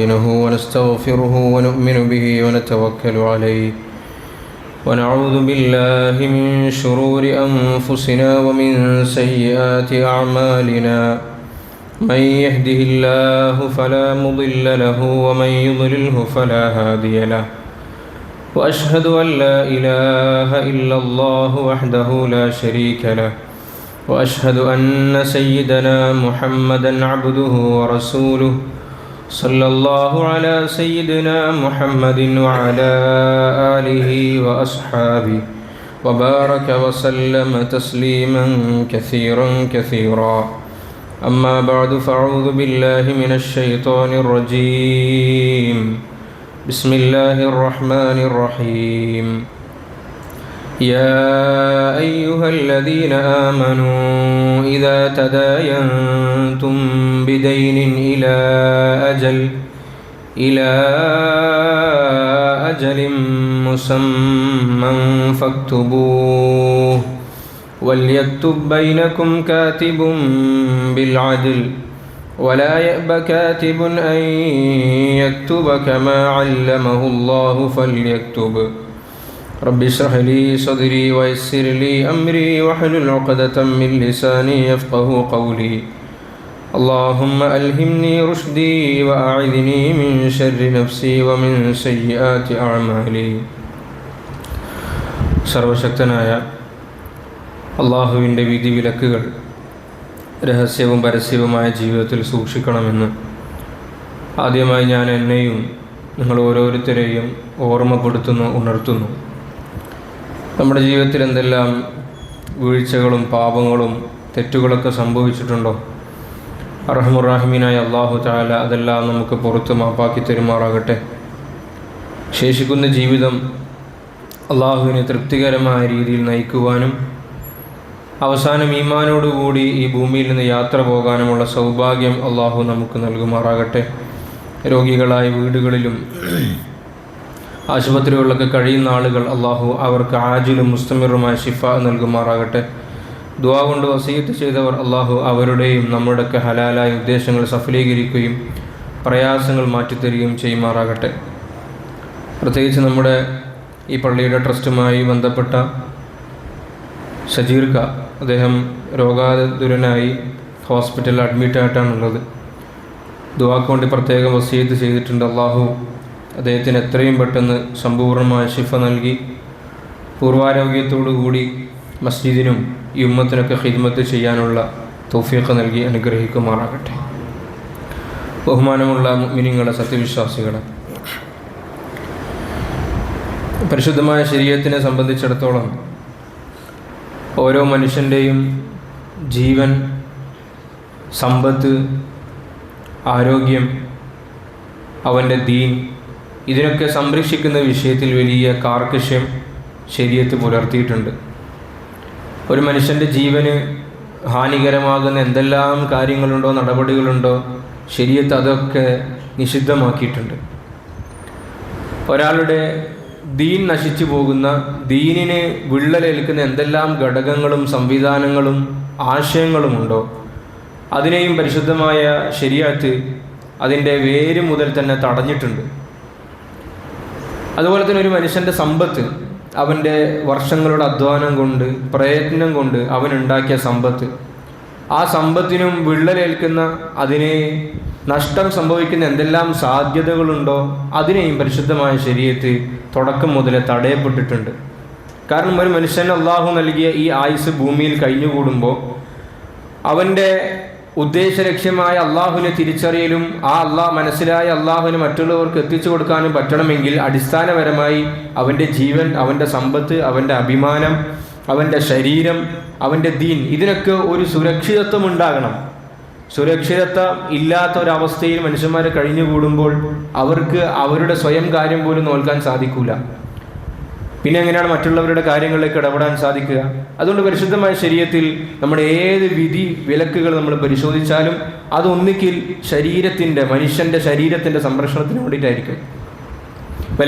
ونستعينه ونستغفره ونؤمن به ونتوكل عليه ونعوذ بالله من شرور أنفسنا ومن سيئات أعمالنا من يهده الله فلا مضل له ومن يضلله فلا هادي له وأشهد أن لا إله إلا الله وحده لا شريك له وأشهد أن سيدنا محمدًا عبده ورسوله صلى الله على سيدنا محمد وعلى آله وأصحابه وبارك وسلم تسليما كثيرا أما بعد فأعوذ بالله من الشيطان الرجيم بسم الله الرحمن الرحيم يا أيها الذين آمنوا إذا تداينتم بدين إلى أجل مسمى فاكتبوه وليكتب بينكم كاتب بالعدل ولا يأب كاتب أن يكتب كما علمه الله فليكتب رب اشرح لي صدري ويسر لي أمري واحلل عقدة من لساني يفقه قولي اللهم ألهمني رشدي وأعذني من شر نفسي ومن سيئات أعمالي. സർവശക്തനായ അള്ളാഹുവിൻ്റെ വിധി വിലക്കുകൾ രഹസ്യവും പരസ്യവുമായ ജീവിതത്തിൽ സൂക്ഷിക്കണമെന്ന് ആദ്യമായി ഞാൻ എന്നെയും നിങ്ങൾ ഓരോരുത്തരെയും ഉണർത്തുന്നു. നമ്മുടെ ജീവിതത്തിൽ എന്തെല്ലാം വീഴ്ചകളും പാപങ്ങളും തെറ്റുകളൊക്കെ സംഭവിച്ചിട്ടുണ്ടോ, അർഹമുറാഹിമീനായ അല്ലാഹു തആല അതെല്ലാം നമുക്ക് പുറത്ത് മാപ്പാക്കി തരുമാറാകട്ടെ. ശേഷിക്കുന്ന ജീവിതം അള്ളാഹുവിനെ തൃപ്തികരമായ രീതിയിൽ നയിക്കുവാനും അവസാനം ഈമാനോടുകൂടി ഈ ഭൂമിയിൽ നിന്ന് യാത്ര പോകാനുമുള്ള സൗഭാഗ്യം അള്ളാഹു നമുക്ക് നൽകുമാറാകട്ടെ. രോഗികളായ വീടുകളിലും ആശുപത്രികളിലൊക്കെ കഴിയുന്ന ആളുകൾ അള്ളാഹു അവർക്ക് ആജിലും മുസ്തമിറുമായ ശിഫ നൽകുമാറാകട്ടെ. ദുആ കൊണ്ട് വസിയത്ത് ചെയ്തവർ അള്ളാഹു അവരുടെയും നമ്മുടെയൊക്കെ ഹലാലായ ഉദ്ദേശങ്ങൾ സഫലീകരിക്കുകയും പ്രയാസങ്ങൾ മാറ്റിത്തരികയും ചെയ്യുമാറാകട്ടെ. പ്രത്യേകിച്ച് നമ്മുടെ ഈ പള്ളിയുടെ ട്രസ്റ്റുമായി ബന്ധപ്പെട്ട ഷജീർക്ക, അദ്ദേഹം രോഗാതുരനായി ഹോസ്പിറ്റലിൽ അഡ്മിറ്റായിട്ടാണുള്ളത്. ദുആക്ക് വേണ്ടി പ്രത്യേകം വസിയത്ത് ചെയ്തിട്ടുണ്ട്. അള്ളാഹു അദ്ദേഹത്തിന് എത്രയും പെട്ടെന്ന് സമ്പൂർണ്ണമായ ശിഫ നൽകി പൂർവാരോഗ്യത്തോടു കൂടി മസ്ജിദിനും ഈ ഉമ്മത്തിനൊക്കെ ഖിദ്മത്ത് ചെയ്യാനുള്ള തൗഫീഖ് നൽകി അനുഗ്രഹിക്കുമാറാകട്ടെ. ബഹുമാനമുള്ള മുഅ്മിനീങ്ങളെ, സത്യവിശ്വാസികളെ, പരിശുദ്ധമായ ശരീഅത്തിനെ സംബന്ധിച്ചിടത്തോളം ഓരോ മനുഷ്യൻ്റെയും ജീവൻ, സമ്പത്ത്, ആരോഗ്യം, അവൻ്റെ ദീൻ, ഇതിനൊക്കെ സംരക്ഷിക്കുന്ന വിഷയത്തിൽ വലിയ കാർക്കശ്യം ശരീഅത്ത് പുലർത്തിയിട്ടുണ്ട്. ഒരു മനുഷ്യൻ്റെ ജീവന് ഹാനികരമാകുന്ന എന്തെല്ലാം കാര്യങ്ങളുണ്ടോ, നടപടികളുണ്ടോ, ശരീഅത്ത് അതൊക്കെ നിഷിദ്ധമാക്കിയിട്ടുണ്ട്. ഒരാളുടെ ദീൻ നശിച്ചു പോകുന്ന, ദീനിന് വിള്ളലേൽക്കുന്ന എന്തെല്ലാം ഘടകങ്ങളും സംവിധാനങ്ങളും ആശയങ്ങളുമുണ്ടോ അതിനെയും പരിശുദ്ധമായ ശരീഅത്ത് അതിൻ്റെ വേര് മുതൽ തന്നെ തടഞ്ഞിട്ടുണ്ട്. അതുപോലെ തന്നെ ഒരു മനുഷ്യൻ്റെ സമ്പത്ത്, അവൻ്റെ വർഷങ്ങളുടെ അധ്വാനം കൊണ്ട്, പ്രയത്നം കൊണ്ട് അവനുണ്ടാക്കിയ സമ്പത്ത്, ആ സമ്പത്തിനും വിള്ളലേൽക്കുന്ന, അതിന് നഷ്ടം സംഭവിക്കുന്ന എന്തെല്ലാം സാധ്യതകളുണ്ടോ അതിനെയും പരിശുദ്ധമായ ശരീഅത്ത് തുടക്കം മുതലേ തടയപ്പെട്ടിട്ടുണ്ട്. കാരണം ഒരു മനുഷ്യന് അള്ളാഹു നൽകിയ ഈ ആയുസ് ഭൂമിയിൽ കഴിഞ്ഞുകൂടുമ്പോൾ അവൻ്റെ ഉദ്ദേശലക്ഷ്യമായ അള്ളാഹുവിനെ തിരിച്ചറിയലും ആ മനസ്സിലായ അള്ളാഹുവിനെ മറ്റുള്ളവർക്ക് എത്തിച്ചു കൊടുക്കാനും പറ്റണമെങ്കിൽ അടിസ്ഥാനപരമായി അവൻ്റെ ജീവൻ, അവൻ്റെ സമ്പത്ത്, അവൻ്റെ അഭിമാനം, അവൻ്റെ ശരീരം, അവൻ്റെ ദീൻ, ഇതിനൊക്കെ ഒരു സുരക്ഷിതത്വം ഉണ്ടാകണം. സുരക്ഷിതത്വം ഇല്ലാത്ത ഒരവസ്ഥയിൽ മനുഷ്യന്മാരെ കഴിഞ്ഞുകൂടുമ്പോൾ അവർക്ക് അവരുടെ സ്വയം കാര്യം പോലും നോക്കാൻ സാധിക്കില്ല. പിന്നെ എങ്ങനെയാണ് മറ്റുള്ളവരുടെ കാര്യങ്ങളിലേക്ക് ഇടപെടാൻ സാധിക്കുക? അതുകൊണ്ട് പരിശുദ്ധമായ ശരീഅത്തിൽ നമ്മുടെ ഏത് വിധി വിലക്കുകൾ നമ്മൾ പരിശോധിച്ചാലും അതൊന്നിക്കിൽ മനുഷ്യൻ്റെ ശരീരത്തിൻ്റെ സംരക്ഷണത്തിന് വേണ്ടിയിട്ടായിരിക്കും. ഇപ്പോൾ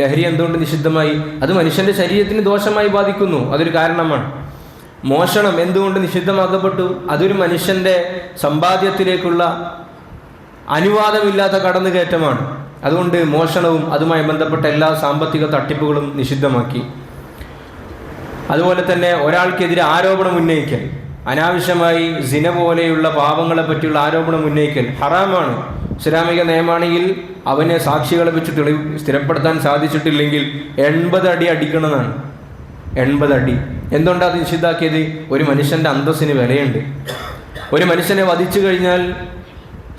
ലഹരി എന്തുകൊണ്ട് നിഷിദ്ധമായി? അത് മനുഷ്യൻ്റെ ശരീരത്തിന് ദോഷമായി ബാധിക്കുന്നു, അതൊരു കാരണമാണ്. മോഷണം എന്തുകൊണ്ട് നിഷിദ്ധമാക്കപ്പെട്ടു? അതൊരു മനുഷ്യൻ്റെ സമ്പാദ്യത്തിലേക്കുള്ള അനുവാദമില്ലാത്ത കടന്നുകയറ്റമാണ്. അതുകൊണ്ട് മോഷണവും അതുമായി ബന്ധപ്പെട്ട എല്ലാ സാമ്പത്തിക തട്ടിപ്പുകളും നിഷിദ്ധമാക്കി. അതുപോലെ തന്നെ ഒരാൾക്കെതിരെ ആരോപണം ഉന്നയിക്കൽ, അനാവശ്യമായി സിന പോലെയുള്ള പാപങ്ങളെ പറ്റിയുള്ള ആരോപണം ഉന്നയിക്കൽ ഹറാമാണ്. ഇസ്ലാമിക നിയമമാണെങ്കിൽ അവനെ സാക്ഷികളെ വെച്ച് സ്ഥിരപ്പെടുത്താൻ സാധിച്ചിട്ടില്ലെങ്കിൽ 80 അടി അടിക്കണമെന്നാണ്. 80 അടി. എന്തുകൊണ്ടാണ് അത് നിഷിദ്ധാക്കിയത്? ഒരു മനുഷ്യൻ്റെ അന്തസ്സിന് വിലയുണ്ട്. ഒരു മനുഷ്യനെ വധിച്ചു കഴിഞ്ഞാൽ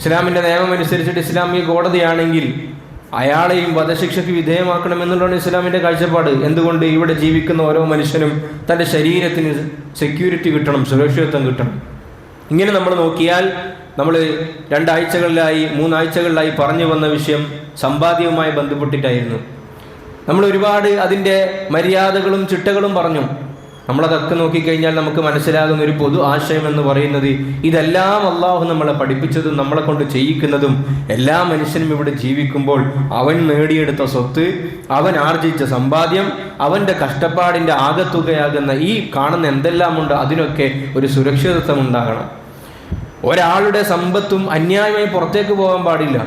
ഇസ്ലാമിൻ്റെ നിയമം അനുസരിച്ചിട്ട് ഇസ്ലാമിക കോടതിയാണെങ്കിൽ അയാളെയും വധശിക്ഷയ്ക്ക് വിധേയമാക്കണമെന്നുള്ളതാണ് ഇസ്ലാമിൻ്റെ കാഴ്ചപ്പാട്. എന്തുകൊണ്ട്? ഇവിടെ ജീവിക്കുന്ന ഓരോ മനുഷ്യനും തൻ്റെ ശരീരത്തിന് സെക്യൂരിറ്റി കിട്ടണം, സുരക്ഷിതത്വം കിട്ടണം. ഇങ്ങനെ നമ്മൾ നോക്കിയാൽ നമ്മൾ 2 ആഴ്ചകളിലായി 3 ആഴ്ചകളിലായി പറഞ്ഞു വന്ന വിഷയം സമ്പാദ്യവുമായി ബന്ധപ്പെട്ടിട്ടായിരുന്നു. നമ്മൾ ഒരുപാട് അതിൻ്റെ മര്യാദകളും ചിട്ടകളും പറഞ്ഞു. നമ്മളതൊക്കെ നോക്കിക്കഴിഞ്ഞാൽ നമുക്ക് മനസ്സിലാകുന്ന ഒരു പൊതു ആശയം എന്ന് പറയുന്നത്, ഇതെല്ലാം അള്ളാഹു നമ്മളെ പഠിപ്പിച്ചതും നമ്മളെ കൊണ്ട് ചെയ്യിക്കുന്നതും എല്ലാ മനുഷ്യനും ഇവിടെ ജീവിക്കുമ്പോൾ അവൻ നേടിയെടുത്ത സ്വത്ത്, അവൻ ആർജിച്ച സമ്പാദ്യം, അവൻ്റെ കഷ്ടപ്പാടിൻ്റെ ആകത്തുകയാകുന്ന ഈ കാണുന്ന എന്തെല്ലാമുണ്ട് അതിനൊക്കെ ഒരു സുരക്ഷിതത്വം ഉണ്ടാകണം. ഒരാളുടെ സമ്പത്തും അന്യായമായി പുറത്തേക്ക് പോകാൻ പാടില്ല.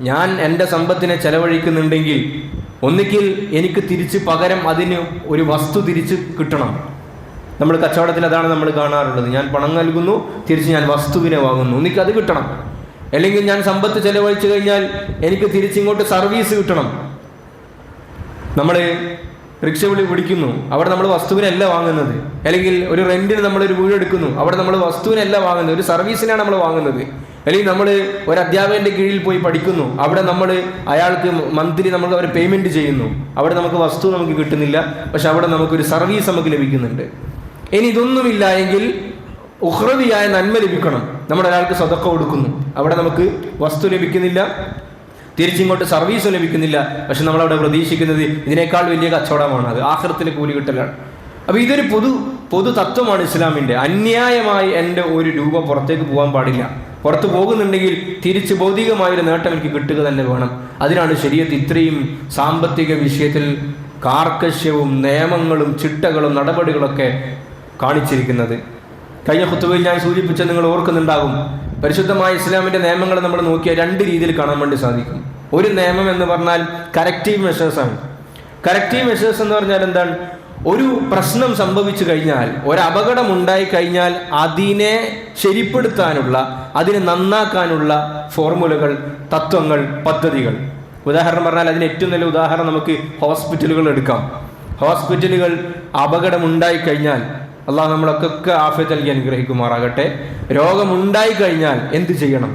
ഞാൻ എൻ്റെ സമ്പത്തിനെ ചെലവഴിക്കുന്നുണ്ടെങ്കിൽ ഒന്നുകിൽ എനിക്ക് തിരിച്ച് പകരം അതിന് ഒരു വസ്തു തിരിച്ച് കിട്ടണം. നമ്മൾ കച്ചവടത്തിൽ അതാണ് നമ്മൾ കാണാറുള്ളത്. ഞാൻ പണം നൽകുന്നു, തിരിച്ച് ഞാൻ വസ്തുവിനെ വാങ്ങുന്നു, ഒന്നിക്ക് അത് കിട്ടണം. അല്ലെങ്കിൽ ഞാൻ സമ്പത്ത് ചെലവഴിച്ചു കഴിഞ്ഞാൽ എനിക്ക് തിരിച്ചിങ്ങോട്ട് സർവീസ് കിട്ടണം. നമ്മൾ റിക്ഷ പിടിക്കുന്നു, അവിടെ നമ്മൾ വസ്തുവിനല്ല വാങ്ങുന്നത്. അല്ലെങ്കിൽ ഒരു റെന്റിന് നമ്മളൊരു വീട് എടുക്കുന്നു, അവിടെ നമ്മൾ വസ്തുവിനല്ല വാങ്ങുന്നത്, ഒരു സർവീസിനാണ് നമ്മൾ വാങ്ങുന്നത്. അല്ലെങ്കിൽ നമ്മൾ ഒരു അധ്യാപകൻ്റെ കീഴിൽ പോയി പഠിക്കുന്നു, അവിടെ നമ്മൾ അയാൾക്ക് മന്ത്ലി നമുക്ക് അവർ പേയ്മെൻറ്റ് ചെയ്യുന്നു. അവിടെ നമുക്ക് വസ്തു നമുക്ക് കിട്ടുന്നില്ല, പക്ഷെ അവിടെ നമുക്കൊരു സർവീസ് നമുക്ക് ലഭിക്കുന്നുണ്ട്. ഇനി ഇതൊന്നുമില്ല എങ്കിൽ ഉഖ്റവിയായ നന്മ ലഭിക്കണം. നമ്മൾ ഒരാൾക്ക് സദഖ കൊടുക്കുന്നു, അവിടെ നമുക്ക് വസ്തു ലഭിക്കുന്നില്ല, തിരിച്ചിങ്ങോട്ട് സർവീസ് ലഭിക്കുന്നില്ല. പക്ഷെ നമ്മളവിടെ പ്രതീക്ഷിക്കുന്നത് ഇതിനേക്കാൾ വലിയ കച്ചവടമാണ്, അത് ആഖിറത്തിലെ കൂലി കിട്ടലാണ്. അപ്പോൾ ഇതൊരു പൊതു തത്വമാണ് ഇസ്ലാമിൻ്റെ. അന്യായമായി എൻ്റെ ഒരു രൂപ പുറത്തേക്ക് പോകാൻ പാടില്ല. പുറത്ത് പോകുന്നുണ്ടെങ്കിൽ തിരിച്ച് ഭൗതികമായൊരു നേട്ടം എനിക്ക് കിട്ടുക തന്നെ വേണം. അതിനാണ് ശരീഅത്ത് ഇത്രയും സാമ്പത്തിക വിഷയത്തിൽ കാർക്കശ്യവും നിയമങ്ങളും ചിട്ടകളും നടപടികളൊക്കെ കാണിച്ചിരിക്കുന്നത്. കഴിഞ്ഞ ഖുതുബയിൽ ഞാൻ സൂചിപ്പിച്ച നിങ്ങൾ ഓർക്കുന്നുണ്ടാകും, പരിശുദ്ധമായ ഇസ്ലാമിൻ്റെ നിയമങ്ങൾ നമ്മൾ നോക്കിയാൽ 2 രീതിയിൽ കാണാൻ വേണ്ടി സാധിക്കും. ഒരു നിയമം എന്ന് പറഞ്ഞാൽ കറക്റ്റീവ് മെഷേഴ്സാണ്. കറക്റ്റീവ് മെഷേഴ്സ് എന്ന് പറഞ്ഞാൽ എന്താണ്? ഒരു പ്രശ്നം സംഭവിച്ചു കഴിഞ്ഞാൽ, ഒരു അപകടം ഉണ്ടായി കഴിഞ്ഞാൽ അതിനെ ശരിപ്പെടുത്താനുള്ള, അതിനെ നന്നാക്കാനുള്ള ഫോർമുലകൾ, തത്വങ്ങൾ, പദ്ധതികൾ. ഉദാഹരണം പറഞ്ഞാൽ അതിന് ഏറ്റവും നല്ല ഉദാഹരണം നമുക്ക് ഹോസ്പിറ്റലുകൾ എടുക്കാം. ഹോസ്പിറ്റലുകൾ അപകടം ഉണ്ടായിക്കഴിഞ്ഞാൽ, അള്ളാഹു നമ്മളൊക്കെ ആഫിയത്ത് നൽകി അനുഗ്രഹിക്കുമാറാകട്ടെ, രോഗമുണ്ടായി കഴിഞ്ഞാൽ എന്ത് ചെയ്യണം?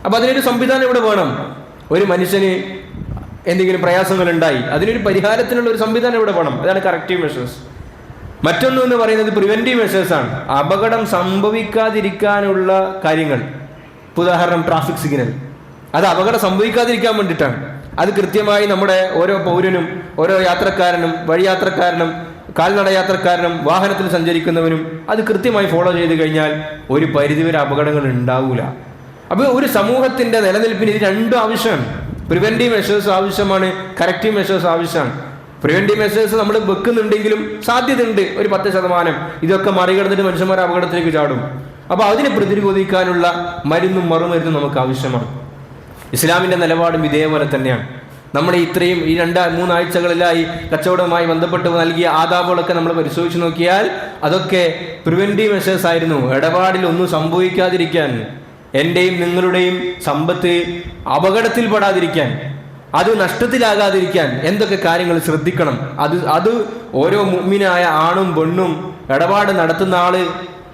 അപ്പം അതിനൊരു സംവിധാനം ഇവിടെ വേണം. ഒരു മനുഷ്യന് എന്തെങ്കിലും പ്രയാസങ്ങളുണ്ടായി, അതിനൊരു പരിഹാരത്തിനുള്ള ഒരു സംവിധാനം ഇവിടെ വേണം. അതാണ് കറക്റ്റീവ് മെഷേഴ്സ്. മറ്റൊന്ന് എന്ന് പറയുന്നത് പ്രിവെൻറ്റീവ് മെഷേഴ്സാണ്. അപകടം സംഭവിക്കാതിരിക്കാനുള്ള കാര്യങ്ങൾ. ഉദാഹരണം ട്രാഫിക് സിഗ്നൽ, അത് അപകടം സംഭവിക്കാതിരിക്കാൻ വേണ്ടിയിട്ടാണ്. അത് കൃത്യമായി നമ്മുടെ ഓരോ പൗരനും, ഓരോ യാത്രക്കാരനും, വഴിയാത്രക്കാരനും, കാൽനട യാത്രക്കാരനും, വാഹനത്തിൽ സഞ്ചരിക്കുന്നവനും അത് കൃത്യമായി ഫോളോ ചെയ്ത് കഴിഞ്ഞാൽ ഒരു പരിധിവരെ അപകടങ്ങൾ ഉണ്ടാവില്ല. അപ്പോൾ ഒരു സമൂഹത്തിൻ്റെ നിലനിൽപ്പിന് ഇത് 2 ആവശ്യമാണ്. പ്രിവെൻറ്റീവ് മെഷേഴ്സ് ആവശ്യമാണ്, കറക്റ്റീവ് മെഷേഴ്സ് ആവശ്യമാണ്. പ്രിവെൻറ്റീവ് മെഷേഴ്സ് നമ്മൾ വെക്കുന്നുണ്ടെങ്കിലും സാധ്യതയുണ്ട് ഒരു 10% ഇതൊക്കെ മറികടന്നിട്ട് മനുഷ്യന്മാർ അപകടത്തിലേക്ക് ചാടും. അപ്പോൾ അതിനെ പ്രതിരോധിക്കാനുള്ള മരുന്നും മറുമരുന്നും നമുക്ക് ആവശ്യമാണ്. ഇസ്ലാമിൻ്റെ നിലപാടും ഇതേപോലെ തന്നെയാണ്. നമ്മൾ ഇത്രയും ഈ 2-3 ആഴ്ചകളിലായി കച്ചവടവുമായി ബന്ധപ്പെട്ട് നൽകിയ ആദാബുകളൊക്കെ നമ്മൾ പരിശോധിച്ച് നോക്കിയാൽ അതൊക്കെ പ്രിവെൻറ്റീവ് മെഷേഴ്സ് ആയിരുന്നു. ഇടപാടിൽ ഒന്നും സംഭവിക്കാതിരിക്കാൻ, എൻ്റെയും നിങ്ങളുടെയും സമ്പത്ത് അപകടത്തിൽപ്പെടാതിരിക്കാൻ, അത് നഷ്ടത്തിലാകാതിരിക്കാൻ എന്തൊക്കെ കാര്യങ്ങൾ ശ്രദ്ധിക്കണം. അത് ഓരോ മുഅ്മിനായ ആണും പെണ്ണും ഇടപാട് നടത്തുന്ന ആള്,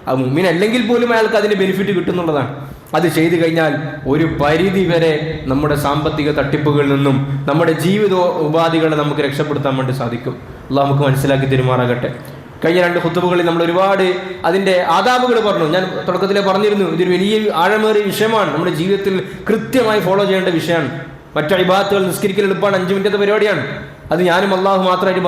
ആ മുഅ്മിൻ അല്ലെങ്കിൽ പോലും അയാൾക്ക് അതിന് ബെനിഫിറ്റ് കിട്ടുന്നുള്ളതാണ്. അത് ചെയ്തു കഴിഞ്ഞാൽ ഒരു പരിധി വരെ നമ്മുടെ സാമ്പത്തിക തട്ടിപ്പുകളിൽ നിന്നും നമ്മുടെ ജീവിത ഉപാധികളെ നമുക്ക് രക്ഷപ്പെടുത്താൻ വേണ്ടി സാധിക്കും. അള്ളാഹു നമുക്ക് മനസ്സിലാക്കി തരുമാറാകട്ടെ. കഴിഞ്ഞ 2 ഖുതുബകളിൽ നമ്മൾ ഒരുപാട് അതിൻ്റെ ആദാബുകൾ പറഞ്ഞു. ഞാൻ തുടക്കത്തിലെ പറഞ്ഞിരുന്നു, ഇതൊരു വലിയ ആഴമേറിയ വിഷയമാണ്, നമ്മുടെ ജീവിതത്തിൽ കൃത്യമായി ഫോളോ ചെയ്യേണ്ട വിഷയമാണ്. മറ്റു ഇബാദത്തുകൾ നിസ്കരിക്കൽ എളുപ്പമാണ്, 5 മിനിറ്റത്തെ പരിപാടിയാണ്. അത് ഞാനും അള്ളാഹു മാത്രമായിട്ട്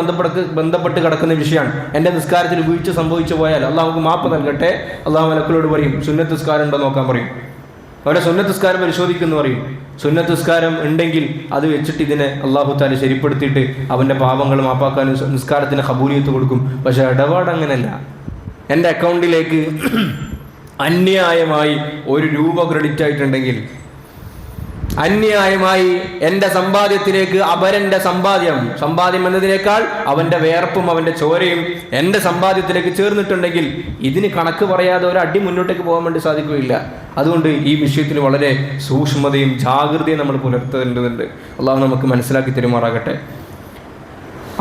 ബന്ധപ്പെട്ട് കിടക്കുന്ന വിഷയമാണ്. എൻ്റെ നിസ്കാരത്തിൽ വീഴ്ച സംഭവിച്ചു പോയാൽ അള്ളാഹുക്ക് മാപ്പ് നൽകട്ടെ. അള്ളാഹു മലക്കുകളോട് പറയും, സുന്നത്ത് നിസ്കാരം ഉണ്ടോ നോക്കാൻ പറയും. അവരെ സുന്നത്ത് നിസ്കാരം പരിശോധിക്കുന്നു പറയും. സുന്നത്ത് നിസ്കാരം ഉണ്ടെങ്കിൽ അത് വെച്ചിട്ട് ഇതിനെ അള്ളാഹു താല ശരിപ്പെടുത്തിയിട്ട് അവൻ്റെ പാപങ്ങൾ മാപ്പാക്കാൻ നിസ്കാരത്തിന് ഖബൂലിയത്ത് കൊടുക്കും. പക്ഷെ ഇടപാട് അങ്ങനെയല്ല. എൻ്റെ അക്കൗണ്ടിലേക്ക് അന്യായമായി 1 രൂപ ക്രെഡിറ്റ് ആയിട്ടുണ്ടെങ്കിൽ അന്യായമായി എൻ്റെ സമ്പാദ്യത്തിലേക്ക് അപരന്റെ സമ്പാദ്യം എന്നതിനേക്കാൾ അവന്റെ വേർപ്പും അവന്റെ ചോരയും എൻ്റെ സമ്പാദ്യത്തിലേക്ക് ചേർന്നിട്ടുണ്ടെങ്കിൽ ഇതിന് കണക്ക് പറയാതെ ഒരു അടി മുന്നോട്ടേക്ക് പോകാൻ വേണ്ടി സാധിക്കുകയില്ല. അതുകൊണ്ട് ഈ വിഷയത്തിൽ വളരെ സൂക്ഷ്മതയും ജാഗ്രതയും നമ്മൾ പുലർത്തേണ്ടതുണ്ട്. അള്ളാഹു നമുക്ക് മനസ്സിലാക്കി തരുമാറാകട്ടെ.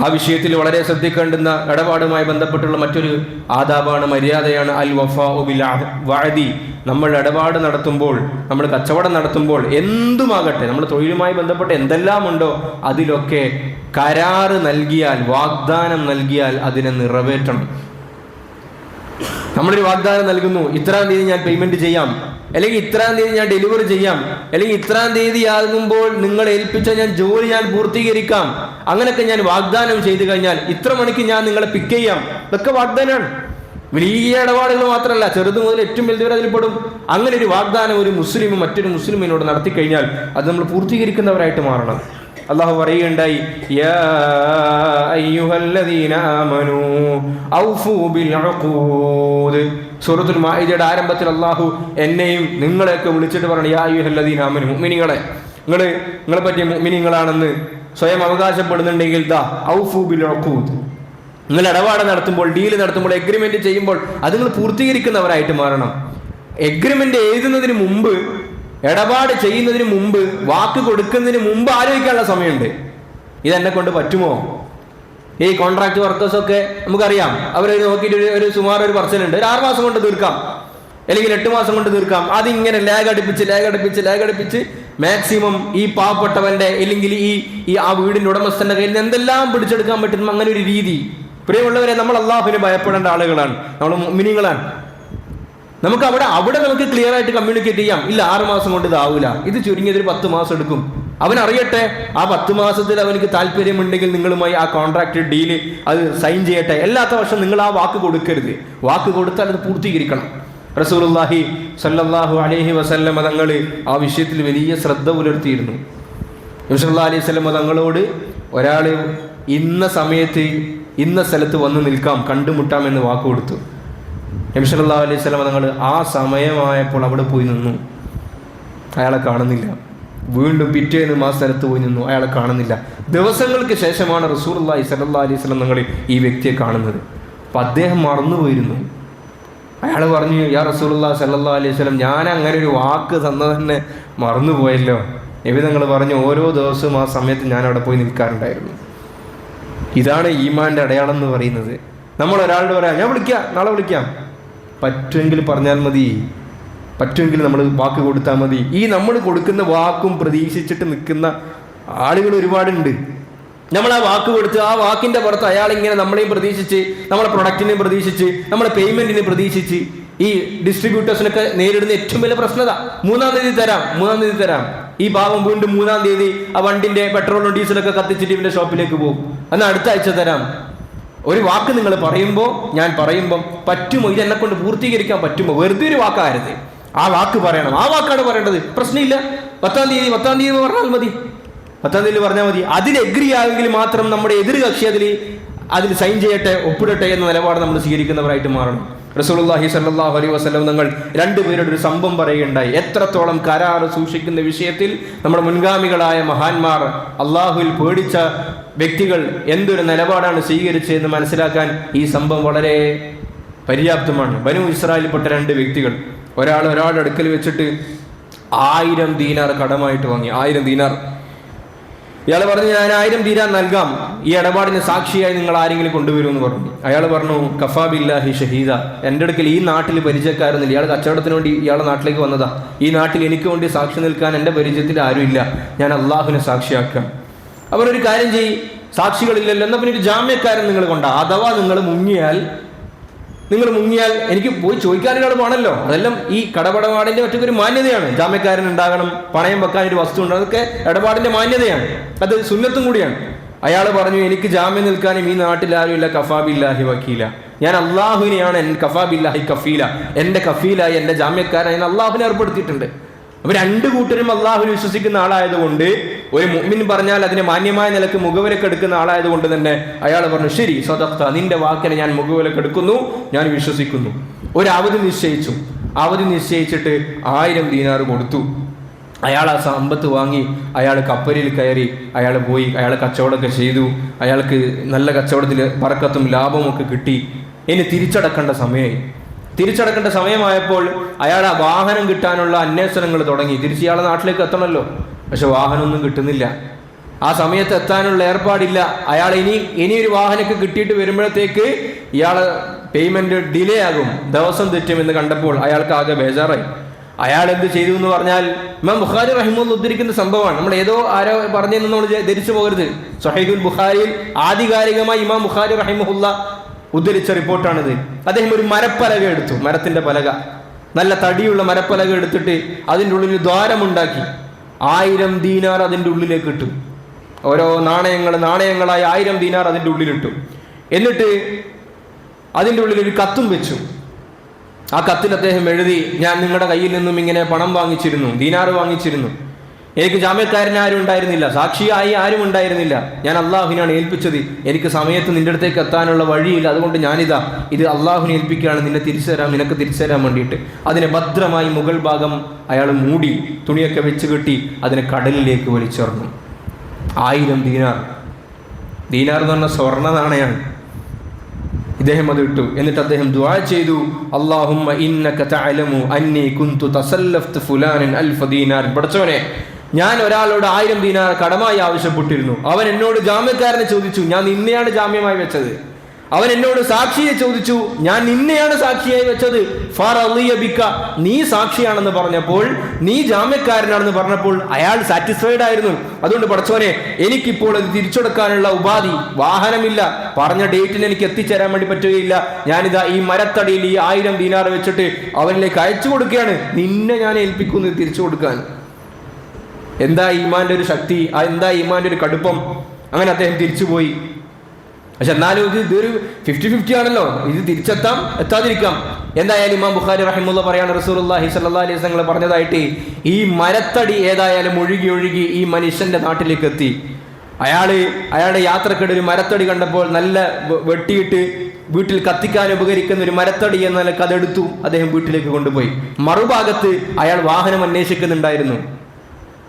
ആ വിഷയത്തിൽ വളരെ ശ്രദ്ധിക്കേണ്ടുന്ന ഇടപാടുമായി ബന്ധപ്പെട്ടുള്ള മറ്റൊരു ആദാബാണ്, മര്യാദയാണ് അൽ വഫാഉ ബിൽ വഅദി. നമ്മൾ ഇടപാട് നടത്തുമ്പോൾ, നമ്മൾ കച്ചവടം നടത്തുമ്പോൾ, എന്തുമാകട്ടെ, നമ്മൾ തൊഴിലുമായി ബന്ധപ്പെട്ട് എന്തെല്ലാം ഉണ്ടോ അതിലൊക്കെ കരാറ് നൽകിയാൽ, വാഗ്ദാനം നൽകിയാൽ അതിനെ നിറവേറ്റണം. നമ്മളൊരു വാഗ്ദാനം നൽകുന്നു, ഇത്രാം തീയതി ഞാൻ പേയ്മെന്റ് ചെയ്യാം, അല്ലെങ്കിൽ ഇത്രാം തീയതി ഞാൻ ഡെലിവറി ചെയ്യാം, അല്ലെങ്കിൽ ഇത്രാം തീയതി ആകുമ്പോൾ നിങ്ങൾ ഏൽപ്പിച്ച ജോലി ഞാൻ പൂർത്തീകരിക്കാം, അങ്ങനെയൊക്കെ ഞാൻ വാഗ്ദാനം ചെയ്തു കഴിഞ്ഞാൽ ഇത്ര മണിക്ക് ഞാൻ നിങ്ങളെ പിക്ക് ചെയ്യാം. ഇതൊക്കെ വാഗ്ദാനമാണ്. വലിയ ഇടപാടുകൾ മാത്രമല്ല, ചെറുത് മുതൽ ഏറ്റവും വലുതുവരെ അതിൽ പെടും. അങ്ങനെ ഒരു വാഗ്ദാനം ഒരു മുസ്ലിമും മറ്റൊരു മുസ്ലിമിനോട് നടത്തി കഴിഞ്ഞാൽ അത് നമ്മൾ പൂർത്തീകരിക്കുന്നവരായിട്ട് മാറണം. അള്ളാഹു പറയുകയുണ്ടായി, യാ അയ്യുഹല്ലദീന ആമനൂ ഔഫൂ ബിൽ ഉഖൂദ്. സൂറത്തുൽ മാഇദയുടെ ആരംഭത്തിൽ അള്ളാഹു എന്നെയും നിങ്ങളെയൊക്കെ വിളിച്ചിട്ട് പറഞ്ഞു, യാ അയ്യുഹല്ലദീന ആമനൂ, മുഅ്മിനീങ്ങളെ, നിങ്ങളെ പറ്റിയ മുഅ്മിനീങ്ങളാണെന്ന് സ്വയം അവകാശപ്പെടുന്നുണ്ടെങ്കിൽ ദാ ഔഫൂ ബിൽ ഉഖൂദ്. നിങ്ങൾ ഇടപാട് നടത്തുമ്പോൾ, ഡീല് നടത്തുമ്പോൾ, എഗ്രിമെന്റ് ചെയ്യുമ്പോൾ അത് നിങ്ങൾ പൂർത്തീകരിക്കുന്നവരായിട്ട് മാറണം. എഗ്രിമെന്റ് എഴുതുന്നതിന് മുമ്പ്, ഇടപാട് ചെയ്യുന്നതിന് മുമ്പ്, വാക്ക് കൊടുക്കുന്നതിന് മുമ്പ് ആലോചിക്കാനുള്ള സമയമുണ്ട്. ഇതെന്നെ കൊണ്ട് പറ്റുമോ? ഈ കോൺട്രാക്ട് വർക്കേഴ്സൊക്കെ നമുക്കറിയാം, അവർ നോക്കിയിട്ട് ഒരു സുമാർ ഒരു പറച്ചിലുണ്ട്, ഒരു 6 മാസം കൊണ്ട് തീർക്കാം, അല്ലെങ്കിൽ 8 മാസം കൊണ്ട് തീർക്കാം. അതിങ്ങനെ ലാഗ് അടുപ്പിച്ച് മാക്സിമം ഈ പാവപ്പെട്ടവന്റെ അല്ലെങ്കിൽ ആ വീടിന്റെ ഉടമസ്ഥന്റെ കയ്യിൽ നിന്ന് എന്തെല്ലാം പിടിച്ചെടുക്കാൻ പറ്റും, അങ്ങനെ ഒരു രീതി. പ്രിയമുള്ളവരെ, നമ്മൾ അള്ളാഹുവിനെ ഭയപ്പെടേണ്ട ആളുകളാണ്, നമ്മൾ മുഅ്മിനീങ്ങളാണ്. നമുക്ക് അവിടെ നമുക്ക് ക്ലിയർ ആയിട്ട് കമ്മ്യൂണിക്കേറ്റ് ചെയ്യാം. ഇല്ല, 6 മാസം കൊണ്ട് ഇതാവൂല, ഇത് ചുരുങ്ങിയതൊരു 10 മാസം എടുക്കും. അവൻ അറിയട്ടെ, ആ 10 മാസത്തിൽ അവനക്ക് താല്പര്യമുണ്ടെങ്കിൽ നിങ്ങളുമായി ആ കോൺട്രാക്ട് ഡീല് അത് സൈൻ ചെയ്യട്ടെ. അല്ലാത്ത പക്ഷം നിങ്ങൾ ആ വാക്ക് കൊടുക്കരുത്. വാക്ക് കൊടുത്താൽ അത് പൂർത്തീകരിക്കണം. റസൂലുള്ളാഹി സ്വല്ലല്ലാഹു അലൈഹി വസല്ലം തങ്ങൾ ആ വിഷയത്തിൽ വലിയ ശ്രദ്ധ പുലർത്തിയിരുന്നു. നബി സല്ലല്ലാഹു അലൈഹി വസല്ലം തങ്ങളോട് ഒരാൾ ഇന്ന സമയത്ത് ഇന്ന സ്ഥലത്ത് വന്ന് നിൽക്കാം, കണ്ടുമുട്ടാം എന്ന് വാക്ക് കൊടുത്തു. നബി സല്ലല്ലാഹു അലൈഹി വസല്ലം തങ്ങൾ ആ സമയമായപ്പോൾ അവിടെ പോയി നിന്നു, അയാളെ കാണുന്നില്ല. വീണ്ടും പിറ്റേന്നും ആ സ്ഥലത്ത് പോയി നിന്നു, അയാളെ കാണുന്നില്ല. ദിവസങ്ങൾക്ക് ശേഷമാണ് റസൂലുള്ളാഹി സ്വല്ലല്ലാഹു അലൈഹി വസല്ലം തങ്ങൾ ഈ വ്യക്തിയെ കാണുന്നത്. അപ്പം അദ്ദേഹം മറന്നുപോയിരുന്നു. അയാൾ പറഞ്ഞു, യാ റസൂലുള്ളാഹി സ്വല്ലല്ലാഹു അലൈഹി വസല്ലം, ഞാൻ അങ്ങനെ ഒരു വാക്ക് തന്നതന്നെ മറന്നുപോയല്ലോ. നബി തങ്ങൾ പറഞ്ഞു, ഓരോ ദിവസവും ആ സമയത്ത് ഞാൻ അവിടെ പോയി നിൽക്കാറുണ്ടായിരുന്നു. ഇതാണ് ഈമാൻ്റെ അടയാളം എന്ന് പറയുന്നത്. നമ്മൾ ഒരാളോട് പറയാം, ഞാൻ വിളിക്കാം, നാളെ വിളിക്കാം, പറ്റുമെങ്കിൽ പറഞ്ഞാൽ മതി, പറ്റുമെങ്കിൽ നമ്മൾ വാക്ക് കൊടുത്താൽ മതി. ഈ നമ്മൾ കൊടുക്കുന്ന വാക്കും പ്രതീക്ഷിച്ചിട്ട് നിൽക്കുന്ന ആളുകൾ ഒരുപാടുണ്ട്. നമ്മൾ ആ വാക്ക് കൊടുത്ത് ആ വാക്കിൻ്റെ പുറത്ത് അയാളിങ്ങനെ നമ്മളെയും പ്രതീക്ഷിച്ച്, നമ്മളെ പ്രൊഡക്റ്റിനെയും പ്രതീക്ഷിച്ച്, നമ്മളെ പേയ്മെൻറ്റിനെ പ്രതീക്ഷിച്ച്, ഈ ഡിസ്ട്രിബ്യൂട്ടേഴ്സിനൊക്കെ നേരിടുന്ന ഏറ്റവും വലിയ പ്രശ്നത 3-ാം തീയതി തരാം. ഈ പാവം വീണ്ടും 3-ാം തീയതി ആ വണ്ടിൻ്റെ പെട്രോളും ഡീസലൊക്കെ കത്തിച്ചിട്ട് ഇവൻ്റെ ഷോപ്പിലേക്ക് പോകും. എന്നാൽ അടുത്ത ആഴ്ച തരാം. ഒരു വാക്ക് നിങ്ങൾ ഞാൻ പറയുമ്പോൾ പറ്റുമോ, ഇതെന്നെ കൊണ്ട് പൂർത്തീകരിക്കാൻ പറ്റുമോ? വെറുതെ ഒരു വാക്കാകരുത്, ആ വാക്ക് പറയണം. ആ വാക്കാണ് പറയേണ്ടത്. പ്രശ്നമില്ല, 10-ാം തീയതി പറഞ്ഞാൽ മതി, 10-ാം തീയതി പറഞ്ഞാൽ മതി. അതിൽ എഗ്രി ആയെങ്കിൽ മാത്രം നമ്മുടെ എതിർ കക്ഷി അതിൽ സൈൻ ചെയ്യട്ടെ, ഒപ്പിടട്ടെ എന്ന നിലപാട് നമ്മൾ സ്വീകരിക്കുന്നവരായിട്ട് മാറണം. റസൂലുള്ളാഹി സ്വല്ലല്ലാഹു അലൈഹി വസല്ലം തങ്ങൾ 2 പേരുടെ ഒരു സംഭവം പറയുകയുണ്ടായി. എത്രത്തോളം കരാറ് സൂക്ഷിക്കുന്ന വിഷയത്തിൽ നമ്മുടെ മുൻഗാമികളായ മഹാന്മാർ, അള്ളാഹുവിൽ പേടിച്ച വ്യക്തികൾ എന്തൊരു നിലപാടാണ് സ്വീകരിച്ചതെന്ന് മനസ്സിലാക്കാൻ ഈ സംഭവം വളരെ പര്യാപ്തമാണ്. ബനു ഇസ്രായേലിൽപ്പെട്ട 2 വ്യക്തികൾ, ഒരാളുടെ അടുക്കൽ വെച്ചിട്ട് 1000 ദീനാർ കടമായിട്ട് വാങ്ങി. 1000 ദീനാർ. ഇയാൾ പറഞ്ഞു, ഞാൻ 1000 ദീനാർ നൽകാം, ഈ ഇടപാടിന് സാക്ഷിയായി നിങ്ങൾ ആരെങ്കിലും കൊണ്ടുവരുമെന്ന് പറഞ്ഞു. അയാൾ പറഞ്ഞു, കഫാ ബില്ലാഹി ഷഹീദ, എൻ്റെ അടുക്കൽ ഈ നാട്ടിൽ പരിചയക്കാരൊന്നുമില്ല, ഇയാൾ കച്ചവടത്തിന് വേണ്ടി ഇയാളുടെ നാട്ടിലേക്ക് വന്നതാ, ഈ നാട്ടിൽ എനിക്ക് വേണ്ടി സാക്ഷി നിൽക്കാൻ എൻ്റെ പരിചയത്തിൽ ആരുമില്ല, ഞാൻ അള്ളാഹുവിനെ സാക്ഷിയാക്കാം. അവരൊരു കാര്യം സാക്ഷികളില്ലല്ലോ, എന്നാൽ പിന്നെ ഒരു ജാമ്യക്കാരൻ നിങ്ങൾ കൊണ്ടാ, അഥവാ നിങ്ങൾ മുങ്ങിയാൽ എനിക്ക് പോയി ചോദിക്കാനൊരാളുമാണല്ലോ. അതെല്ലാം ഈ കടപടപാടിന്റെ മറ്റൊരു മാന്യതയാണ്. ജാമ്യക്കാരൻ ഉണ്ടാകണം, പണയം വെക്കാൻ ഒരു വസ്തു ഉണ്ട്, അതൊക്കെ ഇടപാടിന്റെ മാന്യതയാണ്, അത് സുന്നത്തും കൂടിയാണ്. അയാൾ പറഞ്ഞു, എനിക്ക് ജാമ്യം നിൽക്കാനും ഈ നാട്ടിൽ ആരുമില്ല, കഫാ ബില്ലാഹി വക്കീല, ഞാൻ അള്ളാഹുവിനെയാണ് കഫാ ബില്ലാഹി കഫീല, എൻ്റെ കഫീലായി എൻ്റെ ജാമ്യക്കാരായി അള്ളാഹുവിനെ ഏർപ്പെടുത്തിയിട്ടുണ്ട്. അപ്പൊ 2 കൂട്ടരും അള്ളാഹുവിൽ വിശ്വസിക്കുന്ന ആളായതുകൊണ്ട്, ഒരു മുഅ്മിൻ പറഞ്ഞാൽ അതിനെ മാന്യമായ നിലക്ക് മുഖവിലക്ക് എടുക്കുന്ന ആളായതുകൊണ്ട് തന്നെ അയാൾ പറഞ്ഞു, ശരി സദഖ്ത, നിന്റെ വാക്കിനെ ഞാൻ മുഖവിലക്ക് എടുക്കുന്നു, ഞാൻ വിശ്വസിക്കുന്നു. ഒരു അവധി നിശ്ചയിച്ചിട്ട് 1000 ദീനാർ കൊടുത്തു. അയാൾ ആ സമ്പത്ത് വാങ്ങി അയാൾ കപ്പലിൽ കയറി, അയാൾ പോയി, അയാൾ കച്ചവടമൊക്കെ ചെയ്തു, അയാൾക്ക് നല്ല കച്ചവടത്തിൽ ബറക്കത്തും ലാഭമൊക്കെ കിട്ടി. ഇനി തിരിച്ചടക്കേണ്ട സമയമായി. തിരിച്ചടക്കേണ്ട സമയമായപ്പോൾ അയാൾ ആ വാഹനം കിട്ടാനുള്ള അന്വേഷണങ്ങൾ തുടങ്ങി. തിരിച്ച് ഇയാളെ നാട്ടിലേക്ക് എത്തണമല്ലോ, പക്ഷെ വാഹനമൊന്നും കിട്ടുന്നില്ല. ആ സമയത്ത് എത്താനുള്ള ഏർപ്പാടില്ല. അയാൾ ഇനിയൊരു വാഹനമൊക്കെ കിട്ടിയിട്ട് വരുമ്പോഴത്തേക്ക് ഇയാൾ പേയ്മെൻറ്റ് ഡിലേ ആകും, ദിവസം തെറ്റുമെന്ന് കണ്ടപ്പോൾ അയാൾക്ക് ആകെ ബേജാറായി. അയാൾ എന്ത് ചെയ്തു എന്ന് പറഞ്ഞാൽ, ഇമാം ബുഖാരി റഹിമഹുല്ല ഉദ്ധരിക്കുന്ന സംഭവമാണ്. നമ്മൾ ഏതോ ആരോ പറഞ്ഞെന്ന് നമ്മൾ ധരിച്ചു പോകരുത്. സ്വഹീഹുൽ ബുഖാരിയിൽ ആധികാരികമായി ഇമാം ബുഖാരി റഹിമഹുല്ല ഉദ്ധരിച്ച റിപ്പോർട്ടാണിത്. അദ്ദേഹം ഒരു മരപ്പലക എടുത്തു, മരത്തിന്റെ പലക, നല്ല തടിയുള്ള മരപ്പലക എടുത്തിട്ട് അതിൻ്റെ ഉള്ളിൽ ദ്വാരമുണ്ടാക്കി 1000 ദീനാർ അതിൻ്റെ ഉള്ളിലേക്ക് ഇട്ടു. ഓരോ നാണയങ്ങളായി 1000 ദീനാർ അതിൻ്റെ ഉള്ളിലിട്ടു. എന്നിട്ട് അതിൻ്റെ ഉള്ളിൽ ഒരു കത്തും വെച്ചു. ആ കത്തിൽ അദ്ദേഹം എഴുതി, ഞാൻ നിങ്ങളുടെ കയ്യിൽ നിന്നും ഇങ്ങനെ പണം വാങ്ങിച്ചിരുന്നു, ദീനാർ വാങ്ങിച്ചിരുന്നു. എനിക്ക് ജാമ്യക്കാരനാരും ഉണ്ടായിരുന്നില്ല, സാക്ഷിയായി ആരും ഉണ്ടായിരുന്നില്ല. ഞാൻ അള്ളാഹുവിനാണ് ഏൽപ്പിച്ചത്. എനിക്ക് സമയത്ത് നിന്റെ അടുത്തേക്ക് എത്താനുള്ള വഴിയില്ല, അതുകൊണ്ട് ഇത് അള്ളാഹുവിനെ ഏൽപ്പിക്കുകയാണ്, നിനക്ക് തിരിച്ചു തരാൻ വേണ്ടിയിട്ട്. അതിനെ ഭദ്രമായി മുകൾ ഭാഗം അയാൾ മൂടി, തുണിയൊക്കെ വെച്ച് കെട്ടി അതിനെ കടലിലേക്ക് വലിച്ചെറിഞ്ഞു. 1000 ദീനാർ. ദീനാർ എന്ന് പറഞ്ഞ സ്വർണ്ണ നാണയാണ്. ഇദ്ദേഹം അത് ഇട്ടു. എന്നിട്ട് അദ്ദേഹം ദുആ ചെയ്തു, അല്ലാഹുമ്മ ഇന്നക തഅലമു അന്നി കുന്തു തസല്ലഫ്തു ഫുലാനൻ അൽഫ ദീനാർ. പടച്ചോനെ, ഞാൻ ഒരാളോട് 1000 ദീനാർ കടമായി ആവശ്യപ്പെട്ടിരുന്നു. അവൻ എന്നോട് ജാമ്യക്കാരനെ ചോദിച്ചു, ഞാൻ നിന്നെയാണ് ജാമ്യമായി വെച്ചത്. അവൻ എന്നോട് സാക്ഷിയെ ചോദിച്ചു, ഞാൻ നിന്നെയാണ് സാക്ഷിയായി വെച്ചത്. ഫറളിയ ബിക, നീ സാക്ഷിയാണെന്ന് പറഞ്ഞപ്പോൾ, നീ ജാമ്യക്കാരനാണെന്ന് പറഞ്ഞപ്പോൾ അയാൾ സാറ്റിസ്ഫൈഡ് ആയിരുന്നു. അതുകൊണ്ട് പടച്ചോനെ, എനിക്കിപ്പോൾ അത് തിരിച്ചെടുക്കാനുള്ള ഉപാധി, വാഹനമില്ല, പറഞ്ഞ ഡേറ്റിന് എനിക്ക് എത്തിച്ചേരാൻ വേണ്ടി പറ്റുകയില്ല. ഞാനിതാ ഈ മരത്തടിയിൽ ഈ 1000 ദീനാർ വെച്ചിട്ട് അവനിലേക്ക് അയച്ചു കൊടുക്കുകയാണ്, നിന്നെ ഞാൻ ഏൽപ്പിക്കുന്നു തിരിച്ചു കൊടുക്കാൻ. എന്താ ഈമാന്റെ ഒരു ശക്തി, എന്താ ഈമാന്റെ ഒരു കടുപ്പം. അങ്ങനെ അദ്ദേഹം തിരിച്ചുപോയി. പക്ഷെ എന്നാലും ഇതൊരു 50-50 ആണല്ലോ, ഇത് തിരിച്ചെത്താം, എത്താതിരിക്കാം. എന്തായാലും ഇമാം ബുഖാരി റഹിമഹുല്ലാ പറയാണ്, റസൂലുള്ളാഹി സ്വല്ലല്ലാഹി അലൈഹി വസല്ലം പറഞ്ഞതായിട്ട് ഈ മരത്തടി ഏതായാലും ഒഴുകി ഈ മനുഷ്യന്റെ നാട്ടിലേക്ക് എത്തി. അയാളുടെ യാത്രക്കിടെ ഒരു മരത്തടി കണ്ടപ്പോൾ നല്ല വെട്ടിയിട്ട് വീട്ടിൽ കത്തിക്കാൻ ഉപകരിക്കുന്ന ഒരു മരത്തടി എന്ന നിലക്ക് അതെടുത്തു അദ്ദേഹം വീട്ടിലേക്ക് കൊണ്ടുപോയി. മറുഭാഗത്ത് അയാൾ വാഹനം അന്വേഷിക്കുന്നുണ്ടായിരുന്നു.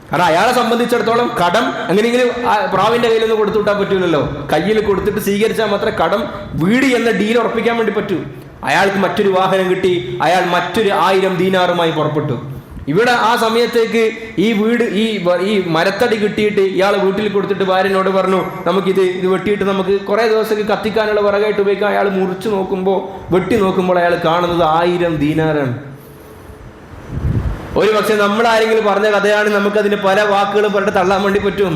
കാരണം അയാളെ സംബന്ധിച്ചിടത്തോളം കടം എങ്ങനെയെങ്കിലും പ്രാവിന്റെ കയ്യിലൊന്നും കൊടുത്തു വിട്ടാൻ പറ്റൂലല്ലോ. കയ്യിൽ കൊടുത്തിട്ട് സ്വീകരിച്ചാൽ മാത്രമേ കടം വീട് എന്ന ഡീൽ ഉറപ്പിക്കാൻ വേണ്ടി പറ്റൂ. അയാൾക്ക് മറ്റൊരു വാഹനം കിട്ടി, അയാൾ മറ്റൊരു 1000 ദീനാറുമായി പുറപ്പെട്ടു. ഇവിടെ ആ സമയത്തേക്ക് ഈ മരത്തടി കിട്ടിയിട്ട് ഇയാൾ വീട്ടിൽ കൊടുത്തിട്ട് ഭാര്യനോട് പറഞ്ഞു, നമുക്കിത് വെട്ടിയിട്ട് നമുക്ക് കുറെ ദിവസത്തേക്ക് കത്തിക്കാനുള്ള വിറകായിട്ട് ഉപയോഗിക്കാം. അയാൾ വെട്ടി നോക്കുമ്പോൾ അയാൾ കാണുന്നത് 1000 ദീനാറാണ്. ഒരു പക്ഷെ നമ്മളാരെങ്കിലും പറഞ്ഞ കഥയാണ്, നമുക്കതിന് പല വാക്കുകളും പറഞ്ഞിട്ട് തള്ളാൻ വേണ്ടി പറ്റും.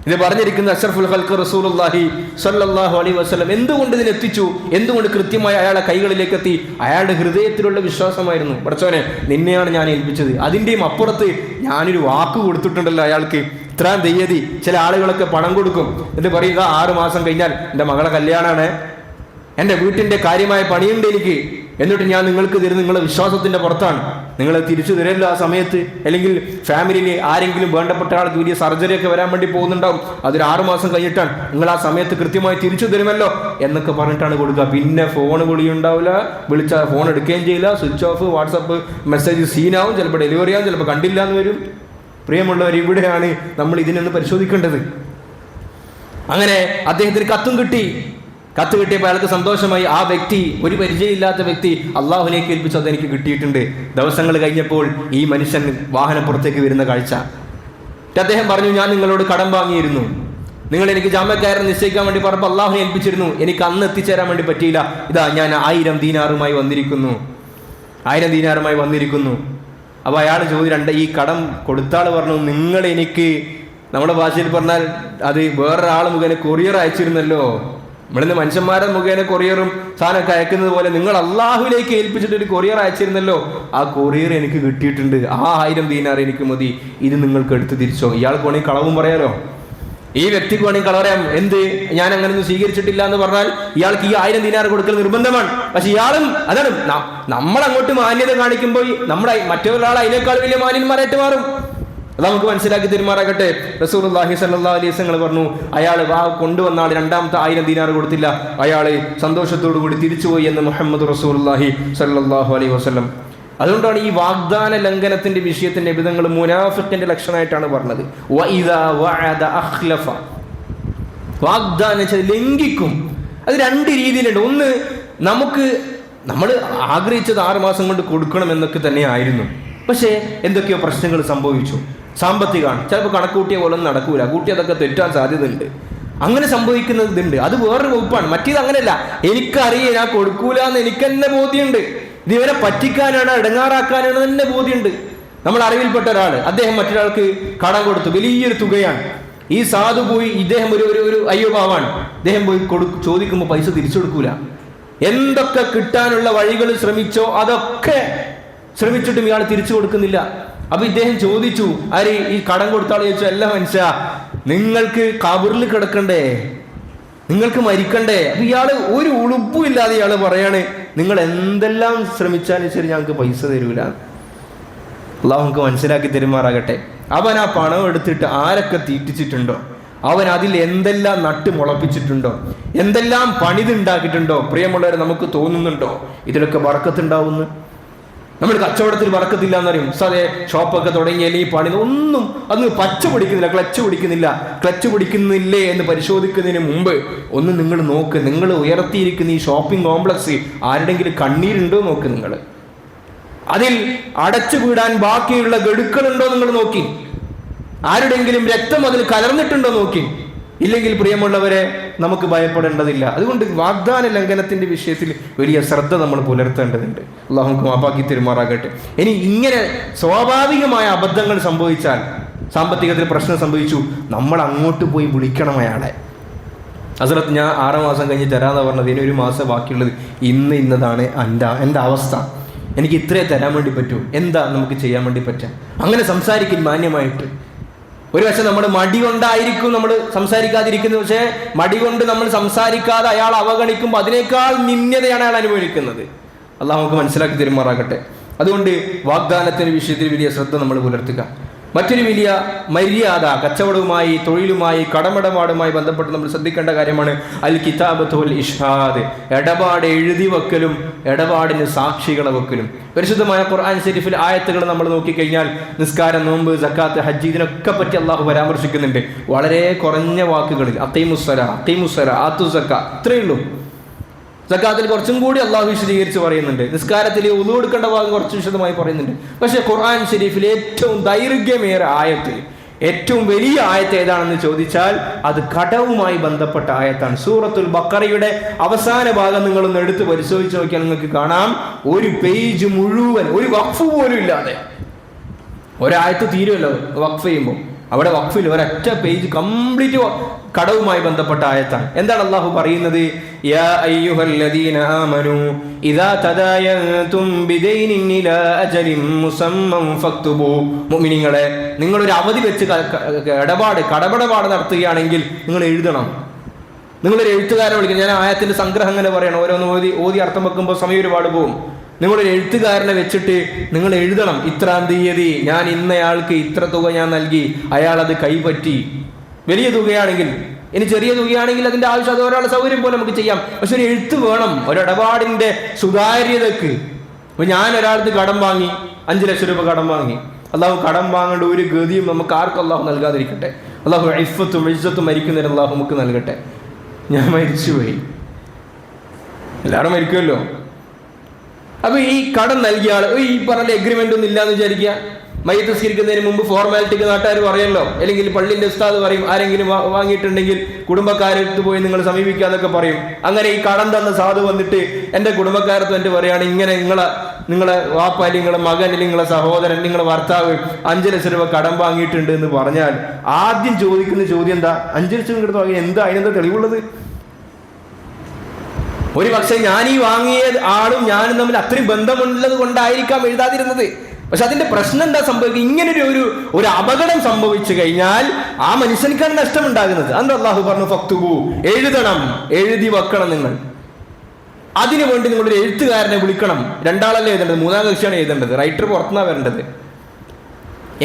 ഇത് പറഞ്ഞിരിക്കുന്ന അഷ്റഫുൽ ഖൽഖ് റസൂലുള്ളാഹി സ്വല്ലല്ലാഹു അലൈഹി വസല്ലം എന്തുകൊണ്ട് ഇതിനെത്തിച്ചു, എന്തുകൊണ്ട് കൃത്യമായി അയാളെ കൈകളിലേക്ക് എത്തി? അയാളുടെ ഹൃദയത്തിലുള്ള വിശ്വാസമായിരുന്നു, പടച്ചോനെ നിന്നെയാണ് ഞാൻ ഏൽപ്പിച്ചത്. അതിൻ്റെയും അപ്പുറത്ത് ഞാനൊരു വാക്ക് കൊടുത്തിട്ടുണ്ടല്ലോ അയാൾക്ക്, ഇത്രയും തീയതി. ചില ആളുകളൊക്കെ പണം കൊടുക്കും, എന്നിട്ട് പറയുക 6 മാസം കഴിഞ്ഞാൽ എൻ്റെ മകളെ കല്യാണമാണ്, എൻ്റെ വീട്ടിൻ്റെ കാര്യമായ പണിയുണ്ട് എനിക്ക്, എന്നിട്ട് ഞാൻ നിങ്ങൾക്ക് തരുന്ന നിങ്ങളുടെ വിശ്വാസത്തിൻ്റെ പുറത്താണ്, നിങ്ങൾ തിരിച്ചു തരുമല്ലോ ആ സമയത്ത്. അല്ലെങ്കിൽ ഫാമിലിയിൽ ആരെങ്കിലും വേണ്ടപ്പെട്ട ആൾക്ക് വലിയ സർജറി ഒക്കെ വരാൻ വേണ്ടി പോകുന്നുണ്ടാവും, അതൊരു 6 മാസം കഴിഞ്ഞിട്ടാണ്, നിങ്ങൾ ആ സമയത്ത് കൃത്യമായി തിരിച്ചു തരുമല്ലോ എന്നൊക്കെ പറഞ്ഞിട്ടാണ് കൊടുക്കുക. പിന്നെ ഫോൺ വിളിയുണ്ടാവില്ല, വിളിച്ചാൽ ഫോൺ എടുക്കുകയും ചെയ്യില്ല, സ്വിച്ച് ഓഫ്, വാട്സപ്പ് മെസ്സേജ് സീനാവും, ചിലപ്പോൾ ഡെലിവറി ആവും, ചിലപ്പോൾ കണ്ടില്ല എന്ന് വരും. പ്രിയമുള്ളവർ, ഇവിടെയാണ് നമ്മൾ ഇതിനൊന്ന് പരിശോധിക്കേണ്ടത്. അങ്ങനെ അദ്ദേഹത്തിന് കത്തും കിട്ടി. കത്ത് കിട്ടിയപ്പോൾ അയാൾക്ക് സന്തോഷമായി. ആ വ്യക്തി, ഒരു പരിചയമില്ലാത്ത വ്യക്തി, അള്ളാഹുവിലേക്ക് ഏൽപ്പിച്ചു, അതെനിക്ക് കിട്ടിയിട്ടുണ്ട്. ദിവസങ്ങൾ കഴിഞ്ഞപ്പോൾ ഈ മനുഷ്യൻ വാഹനം പുറത്തേക്ക് വരുന്ന കാഴ്ച. അദ്ദേഹം പറഞ്ഞു, ഞാൻ നിങ്ങളോട് കടം വാങ്ങിയിരുന്നു, നിങ്ങൾ എനിക്ക് ജാമ്യക്കാരൻ നിശ്ചയിക്കാൻ വേണ്ടി പറഞ്ഞപ്പോൾ അള്ളാഹുവിനെ ഏൽപ്പിച്ചിരുന്നു, എനിക്ക് അന്ന് എത്തിച്ചേരാൻ വേണ്ടി പറ്റിയില്ല. ഇതാ ഞാൻ 1000 ദീനാറുമായി വന്നിരിക്കുന്നു, 1000 ദീനാറുമായി വന്നിരിക്കുന്നു. അപ്പോൾ അയാൾ ഈ കടം കൊടുത്താൾ പറഞ്ഞു, നിങ്ങൾ എനിക്ക്, നമ്മുടെ ഭാഷയിൽ പറഞ്ഞാൽ അത് വേറൊരാൾ മുഖേന കൊറിയർ അയച്ചിരുന്നല്ലോ. നമ്മളിന്ന് മനുഷ്യന്മാരെ മുഖേന കൊറിയറും സാധനമൊക്കെ അയക്കുന്നത് പോലെ നിങ്ങൾ അള്ളാഹുവിലേക്ക് ഏൽപ്പിച്ചിട്ട് ഒരു കൊറിയർ അയച്ചിരുന്നല്ലോ, ആ കൊറിയർ എനിക്ക് കിട്ടിയിട്ടുണ്ട്, ആ 1000 ദീനാർ എനിക്ക് മതി, ഇത് നിങ്ങൾക്ക് എടുത്ത് തിരിച്ചോ. ഇയാൾക്ക് വേണമെങ്കിൽ കളവും പറയാലോ, ഈ വ്യക്തിക്ക് വേണമെങ്കിൽ കള പറയാം, എന്ത് ഞാൻ അങ്ങനെ ഒന്നും സ്വീകരിച്ചിട്ടില്ല എന്ന് പറഞ്ഞാൽ ഇയാൾക്ക് ഈ 1000 ദീനാർ കൊടുക്കൽ നിർബന്ധമാണ്. പക്ഷെ ഇയാളും അതാണ്, നമ്മളങ്ങോട്ട് മാന്യത കാണിക്കുമ്പോൾ നമ്മുടെ മറ്റൊരാൾ അതിനേക്കാൾ വലിയ മാന്യന്മാരായിട്ട് മാറും. അത് നമുക്ക് മനസ്സിലാക്കി തരുമാറാകട്ടെ. റസൂലുള്ളാഹി സ്വല്ലല്ലാഹു അലൈഹി വസല്ലം പറഞ്ഞു, അയാൾ കൊണ്ടുവന്ന ആൾ രണ്ടാമത്തെ 1000 ദീനാർ കൊടുത്തില്ല, അയാൾ സന്തോഷത്തോടു കൂടി തിരിച്ചുപോയി എന്ന് മുഹമ്മദ് റസൂലുള്ളാഹി സ്വല്ലല്ലാഹു അലൈഹി വസല്ലം. അതുകൊണ്ടാണ് ഈ വാഗ്ദാന ലംഘനത്തിന്റെ വിഷയത്തിന്റെ വിധങ്ങൾ മുനാഫിഖിന്റെ ലക്ഷണമായിട്ടാണ് പറഞ്ഞത്. വഇദാ വഅദ അഖ്ലഫ, വാഗ്ദാനം ലംഘിക്കും. അത് രണ്ട് രീതിയിലുണ്ട്. ഒന്ന്, നമ്മൾ ആഗ്രഹിച്ചത് 6 മാസം കൊണ്ട് കൊടുക്കണം എന്നൊക്കെ തന്നെ ആയിരുന്നു. പക്ഷേ എന്തൊക്കെയോ പ്രശ്നങ്ങൾ സംഭവിച്ചു. സാമ്പത്തികമാണ്, ചിലപ്പോൾ കണക്കൂട്ടിയ പോലെ ഒന്നും നടക്കൂല, കൂട്ടിയതൊക്കെ തെറ്റാൻ സാധ്യതയുണ്ട്. അങ്ങനെ സംഭവിക്കുന്നതുണ്ട്. അത് വേറൊരു വകുപ്പാണ്. മറ്റേത് അങ്ങനെയല്ല. എനിക്കറിയാം ഞാൻ കൊടുക്കൂല എന്ന് എനിക്ക് തന്നെ ബോധ്യമുണ്ട്. ഇതിവരെ പറ്റിക്കാനാണ്, ഇടങ്ങാറാക്കാനാണ് തന്നെ ബോധ്യമുണ്ട്. നമ്മൾ അറിവിൽപ്പെട്ട ഒരാൾ, അദ്ദേഹം മറ്റൊരാൾക്ക് കടം കൊടുത്തു, വലിയൊരു തുകയാണ്. ഈ സാധു പോയി, ഇദ്ദേഹം ഒരു അയ്യോപാവാണ്, ഇദ്ദേഹം പോയി ചോദിക്കുമ്പോൾ പൈസ തിരിച്ചു കൊടുക്കൂല. എന്തൊക്കെ കിട്ടാനുള്ള വഴികൾ ശ്രമിച്ചോ അതൊക്കെ ശ്രമിച്ചിട്ടും ഇയാൾ തിരിച്ചു കൊടുക്കുന്നില്ല. അപ്പൊ ഇദ്ദേഹം ചോദിച്ചു, ആര് ഈ കടം കൊടുത്താൾ ചോദിച്ചു, അല്ല മനുഷ്യ, നിങ്ങൾക്ക് കബറിൽ കിടക്കണ്ടേ, നിങ്ങൾക്ക് മരിക്കണ്ടേ? അപ്പൊ ഇയാള് ഒരു ഉളുപ്പും ഇല്ലാതെ ഇയാള് പറയാണ്, നിങ്ങൾ എന്തെല്ലാം ശ്രമിച്ചാലും ശരി ഞങ്ങൾക്ക് പൈസ തരൂല. അള്ളാഹു നമുക്ക് മനസ്സിലാക്കി തരുമാറാകട്ടെ. അവൻ ആ പണം എടുത്തിട്ട് ആരൊക്കെ തീറ്റിച്ചിട്ടുണ്ടോ, അവൻ അതിൽ എന്തെല്ലാം നട്ട് മുളപ്പിച്ചിട്ടുണ്ടോ, എന്തെല്ലാം പണിതുണ്ടാക്കിയിട്ടുണ്ടോ, പ്രിയമുള്ളവരെ നമുക്ക് തോന്നുന്നുണ്ടോ ഇതിലൊക്കെ ബർക്കത്തുണ്ടാവുന്നു? നമ്മൾ കച്ചവടത്തിൽ ബർക്കത്തില്ല എന്നറിയും. സാധേ ഷോപ്പൊക്കെ തുടങ്ങിയാൽ ഈ പണി ഒന്നും അന്ന് ക്ലച്ച് പിടിക്കുന്നില്ലേ എന്ന് പരിശോധിക്കുന്നതിന് മുമ്പ് ഒന്ന് നിങ്ങൾ നോക്ക്. നിങ്ങൾ ഉയർത്തിയിരിക്കുന്ന ഈ ഷോപ്പിംഗ് കോംപ്ലക്സ് ആരുടെങ്കിലും കണ്ണീരുണ്ടോ നോക്ക്. നിങ്ങൾ അതിൽ അടച്ചുവിടാൻ ബാക്കിയുള്ള ഗഡുക്കളുണ്ടോ നിങ്ങൾ നോക്കി. ആരുടെങ്കിലും രക്തം അതിൽ കലർന്നിട്ടുണ്ടോ നോക്കി. ഇല്ലെങ്കിൽ പ്രിയമുള്ളവരെ നമുക്ക് ഭയപ്പെടേണ്ടതില്ല. അതുകൊണ്ട് വാഗ്ദാന ലംഘനത്തിന്റെ വിഷയത്തിൽ വലിയ ശ്രദ്ധ നമ്മൾ പുലർത്തേണ്ടതുണ്ട്. അള്ളാഹു നമുക്ക് മാപ്പാക്കി തെരുമാറാകട്ടെ. ഇനി ഇങ്ങനെ സ്വാഭാവികമായ അബദ്ധങ്ങൾ സംഭവിച്ചാൽ, സാമ്പത്തികത്തിൽ പ്രശ്നം സംഭവിച്ചു, നമ്മൾ അങ്ങോട്ട് പോയി വിളിക്കണം അയാളെ. ഹസ്രത്ത്, ഞാൻ 6 മാസം കഴിഞ്ഞ് തരാമെന്ന് പറഞ്ഞത്, ഇനി 1 മാസം ബാക്കിയുള്ളത്, ഇന്നതാണ് എൻ്റെ അവസ്ഥ, എനിക്ക് ഇത്രേ തരാൻ വേണ്ടി പറ്റൂ, എന്താ നമുക്ക് ചെയ്യാൻ വേണ്ടി പറ്റാം? അങ്ങനെ സംസാരിക്കും മാന്യമായിട്ട്. ഒരു പക്ഷെ നമ്മുടെ മടി കൊണ്ടായിരിക്കും നമ്മൾ സംസാരിക്കാതിരിക്കുന്നത്. പക്ഷേ മടി കൊണ്ട് നമ്മൾ സംസാരിക്കാതെ അയാൾ അവഗണിക്കുമ്പോൾ അതിനേക്കാൾ നിന്ദ്യതയാണ് അയാൾ അനുഭവിക്കുന്നത്. അള്ളാഹു നമുക്ക് മനസ്സിലാക്കി തരുമാറാകട്ടെ. അതുകൊണ്ട് വാഗ്ദാനത്തിന്റെ വിഷയത്തിൽ വലിയ ശ്രദ്ധ നമ്മൾ പുലർത്തുക. മറ്റൊരു വലിയ മര്യാദ കച്ചവടവുമായി, തൊഴിലുമായി, കടമിടപാടുമായി ബന്ധപ്പെട്ട് നമ്മൾ ശ്രദ്ധിക്കേണ്ട കാര്യമാണ് അൽ കിതാബത്തു വൽ ഇഷ്ഹാദ്. ഇടപാട് എഴുതി വെക്കലും ഇടപാടിന് സാക്ഷികളെ വെക്കലും. പരിശുദ്ധമായ ഖുർആൻ ശരീഫിൽ ആയത്തുകൾ നമ്മൾ നോക്കിക്കഴിഞ്ഞാൽ നിസ്കാരം, നോമ്പ്, സക്കാത്ത്, ഹജ്ജ്, ഇതിനൊക്കെ പറ്റി അള്ളാഹു പരാമർശിക്കുന്നുണ്ട്. വളരെ കുറഞ്ഞ വാക്കുകളിൽ അഖീമുസ്സലാ ആതു സക്കാ, ഇത്രയേ ഉള്ളൂ. സക്കാത്തിൽ കുറച്ചും കൂടി അള്ളാഹു വിശദീകരിച്ച് പറയുന്നുണ്ട്. നിസ്കാരത്തിൽ ഉളു കൊടുക്കേണ്ട ഭാഗം കുറച്ച് വിശദമായി പറയുന്നുണ്ട്. പക്ഷേ ഖുർആൻ ശരീഫിൽ ഏറ്റവും ദൈർഘ്യമേറെ ആയത്ത്, ഏറ്റവും വലിയ ആയത്ത് ഏതാണെന്ന് ചോദിച്ചാൽ അത് കടവുമായി ബന്ധപ്പെട്ട ആയത്താണ്. സൂറത്തുൽ ബഖറയുടെ അവസാന ഭാഗം നിങ്ങളൊന്ന് എടുത്ത് പരിശോധിച്ച് നോക്കിയാൽ നിങ്ങൾക്ക് കാണാം, ഒരു പേജ് മുഴുവൻ, ഒരു വഖഫ് പോലും ഇല്ലാതെ ഒരായത്ത് തീരുമല്ലോ വഖഫ് ചെയ്യുമ്പോൾ. അവിടെ വഖഫിൽ ഒരൊറ്റ പേജ് കംപ്ലീറ്റ് കടവുമായി ബന്ധപ്പെട്ട ആയത്താണ്. എന്താണ് അള്ളാഹു പറയുന്നത്? യാ അയ്യുഹല്ലദീന ആമനൂ ഇദാ തദായൻതും ബിദൈനിൻ ഇലാ അജലിൻ മുസമ്മൻ ഫക്തുബൂ. മുഅ്മിനീങ്ങളെ, നിങ്ങൾ ഒരു അവധി വെച്ച് കടമിടപാട് നടത്തുകയാണെങ്കിൽ നിങ്ങൾ എഴുതണം. നിങ്ങളൊരു എഴുത്തുകാരനെ വിളിക്കണം. ഞാൻ ആയത്തിന്റെ സംഗ്രഹം അങ്ങനെ പറയണം. ഓരോന്ന് ഓതി അർത്ഥം വെക്കുമ്പോൾ സമയം ഒരുപാട് പോകും. നിങ്ങളൊരു എഴുത്തുകാരനെ വെച്ചിട്ട് നിങ്ങൾ എഴുതണം, ഇത്രാം തീയതി ഞാൻ ഇന്നയാൾക്ക് ഇത്ര തുക ഞാൻ നൽകി, അയാൾ അത് കൈപ്പറ്റി. വലിയ തുകയാണെങ്കിൽ, ഇനി ചെറിയ തുകയാണെങ്കിൽ അതിന്റെ ആവശ്യം അത് ഒരാളുടെ സൗകര്യം പോലെ നമുക്ക് ചെയ്യാം. പക്ഷെ ഒരു എഴുത്ത് വേണം ഒരിടപാടിന്റെ സുതാര്യതക്ക്. അപ്പൊ ഞാൻ ഒരാൾക്ക് കടം വാങ്ങി, 5 ലക്ഷം രൂപ കടം വാങ്ങി. അള്ളാഹു കടം വാങ്ങേണ്ട ഒരു ഗതിയും നമുക്ക് ആർക്കും അള്ളാഹു നൽകാതിരിക്കട്ടെ. അള്ളാഹു ഇഫ്ഫത്തും ഇസ്സത്തും മരിക്കുന്നവരെ അള്ളാഹു നമുക്ക് നൽകട്ടെ. ഞാൻ മരിച്ചുപോയി, എല്ലാവരും മരിക്കുമല്ലോ. അപ്പൊ ഈ കടം നൽകിയ ആൾ ഈ പറഞ്ഞ എഗ്രിമെന്റ് ഒന്നും ഇല്ലാന്ന് വിചാരിക്കുക. മയ്യത്ത് നിസ്കരിക്കുന്നതിന് മുമ്പ് ഫോർമാലിറ്റിക്ക് നാട്ടുകാർ പറയല്ലോ, അല്ലെങ്കിൽ പള്ളിന്റെ ഉസ്താദ് പറയും, ആരെങ്കിലും വാങ്ങിയിട്ടുണ്ടെങ്കിൽ കുടുംബക്കാരടുത്ത് പോയി നിങ്ങൾ സമീപിക്കാന്നൊക്കെ പറയും. അങ്ങനെ ഈ കടം തന്ന സാധു വന്നിട്ട് എൻ്റെ കുടുംബക്കാരത്ത് എന്നിട്ട് പറയാണ്, ഇങ്ങനെ നിങ്ങളെ വാപ്പ അല്ലെങ്കിൽ നിങ്ങളെ മകൻ അല്ലെങ്കിൽ നിങ്ങളെ സഹോദരൻ, നിങ്ങളെ ഭർത്താവ് 5 ലക്ഷം രൂപ കടം വാങ്ങിയിട്ടുണ്ട് എന്ന് പറഞ്ഞാൽ ആദ്യം ചോദിക്കുന്ന ചോദ്യം എന്താ? 5 ലക്ഷം രൂപ വാങ്ങി എന്താ, അതിനെന്താ തെളിവുള്ളത്? ഒരു പക്ഷെ ഞാൻ ഈ വാങ്ങിയ ആളും ഞാനും തമ്മിൽ അത്രയും ബന്ധമുള്ളത് കൊണ്ടായിരിക്കാം എഴുതാതിരുന്നത്. പക്ഷെ അതിന്റെ പ്രശ്നം എന്താ സംഭവിക്കുക? ഇങ്ങനൊരു ഒരു അപകടം സംഭവിച്ചു കഴിഞ്ഞാൽ ആ മനുഷ്യനിക്കാണ് നഷ്ടമുണ്ടാകുന്നത്. അന്ന് അള്ളാഹു പറഞ്ഞു ഫക്തുബു, എഴുതണം, എഴുതി വെക്കണം. നിങ്ങൾ അതിനു വേണ്ടി നിങ്ങളൊരു എഴുത്തുകാരനെ വിളിക്കണം. 2 ആളല്ലേ എഴുതേണ്ടത്, 3-ാം കക്ഷിയാണ് എഴുതേണ്ടത്. റൈറ്റർ പുറത്തുനിന്നാണ് വരേണ്ടത്.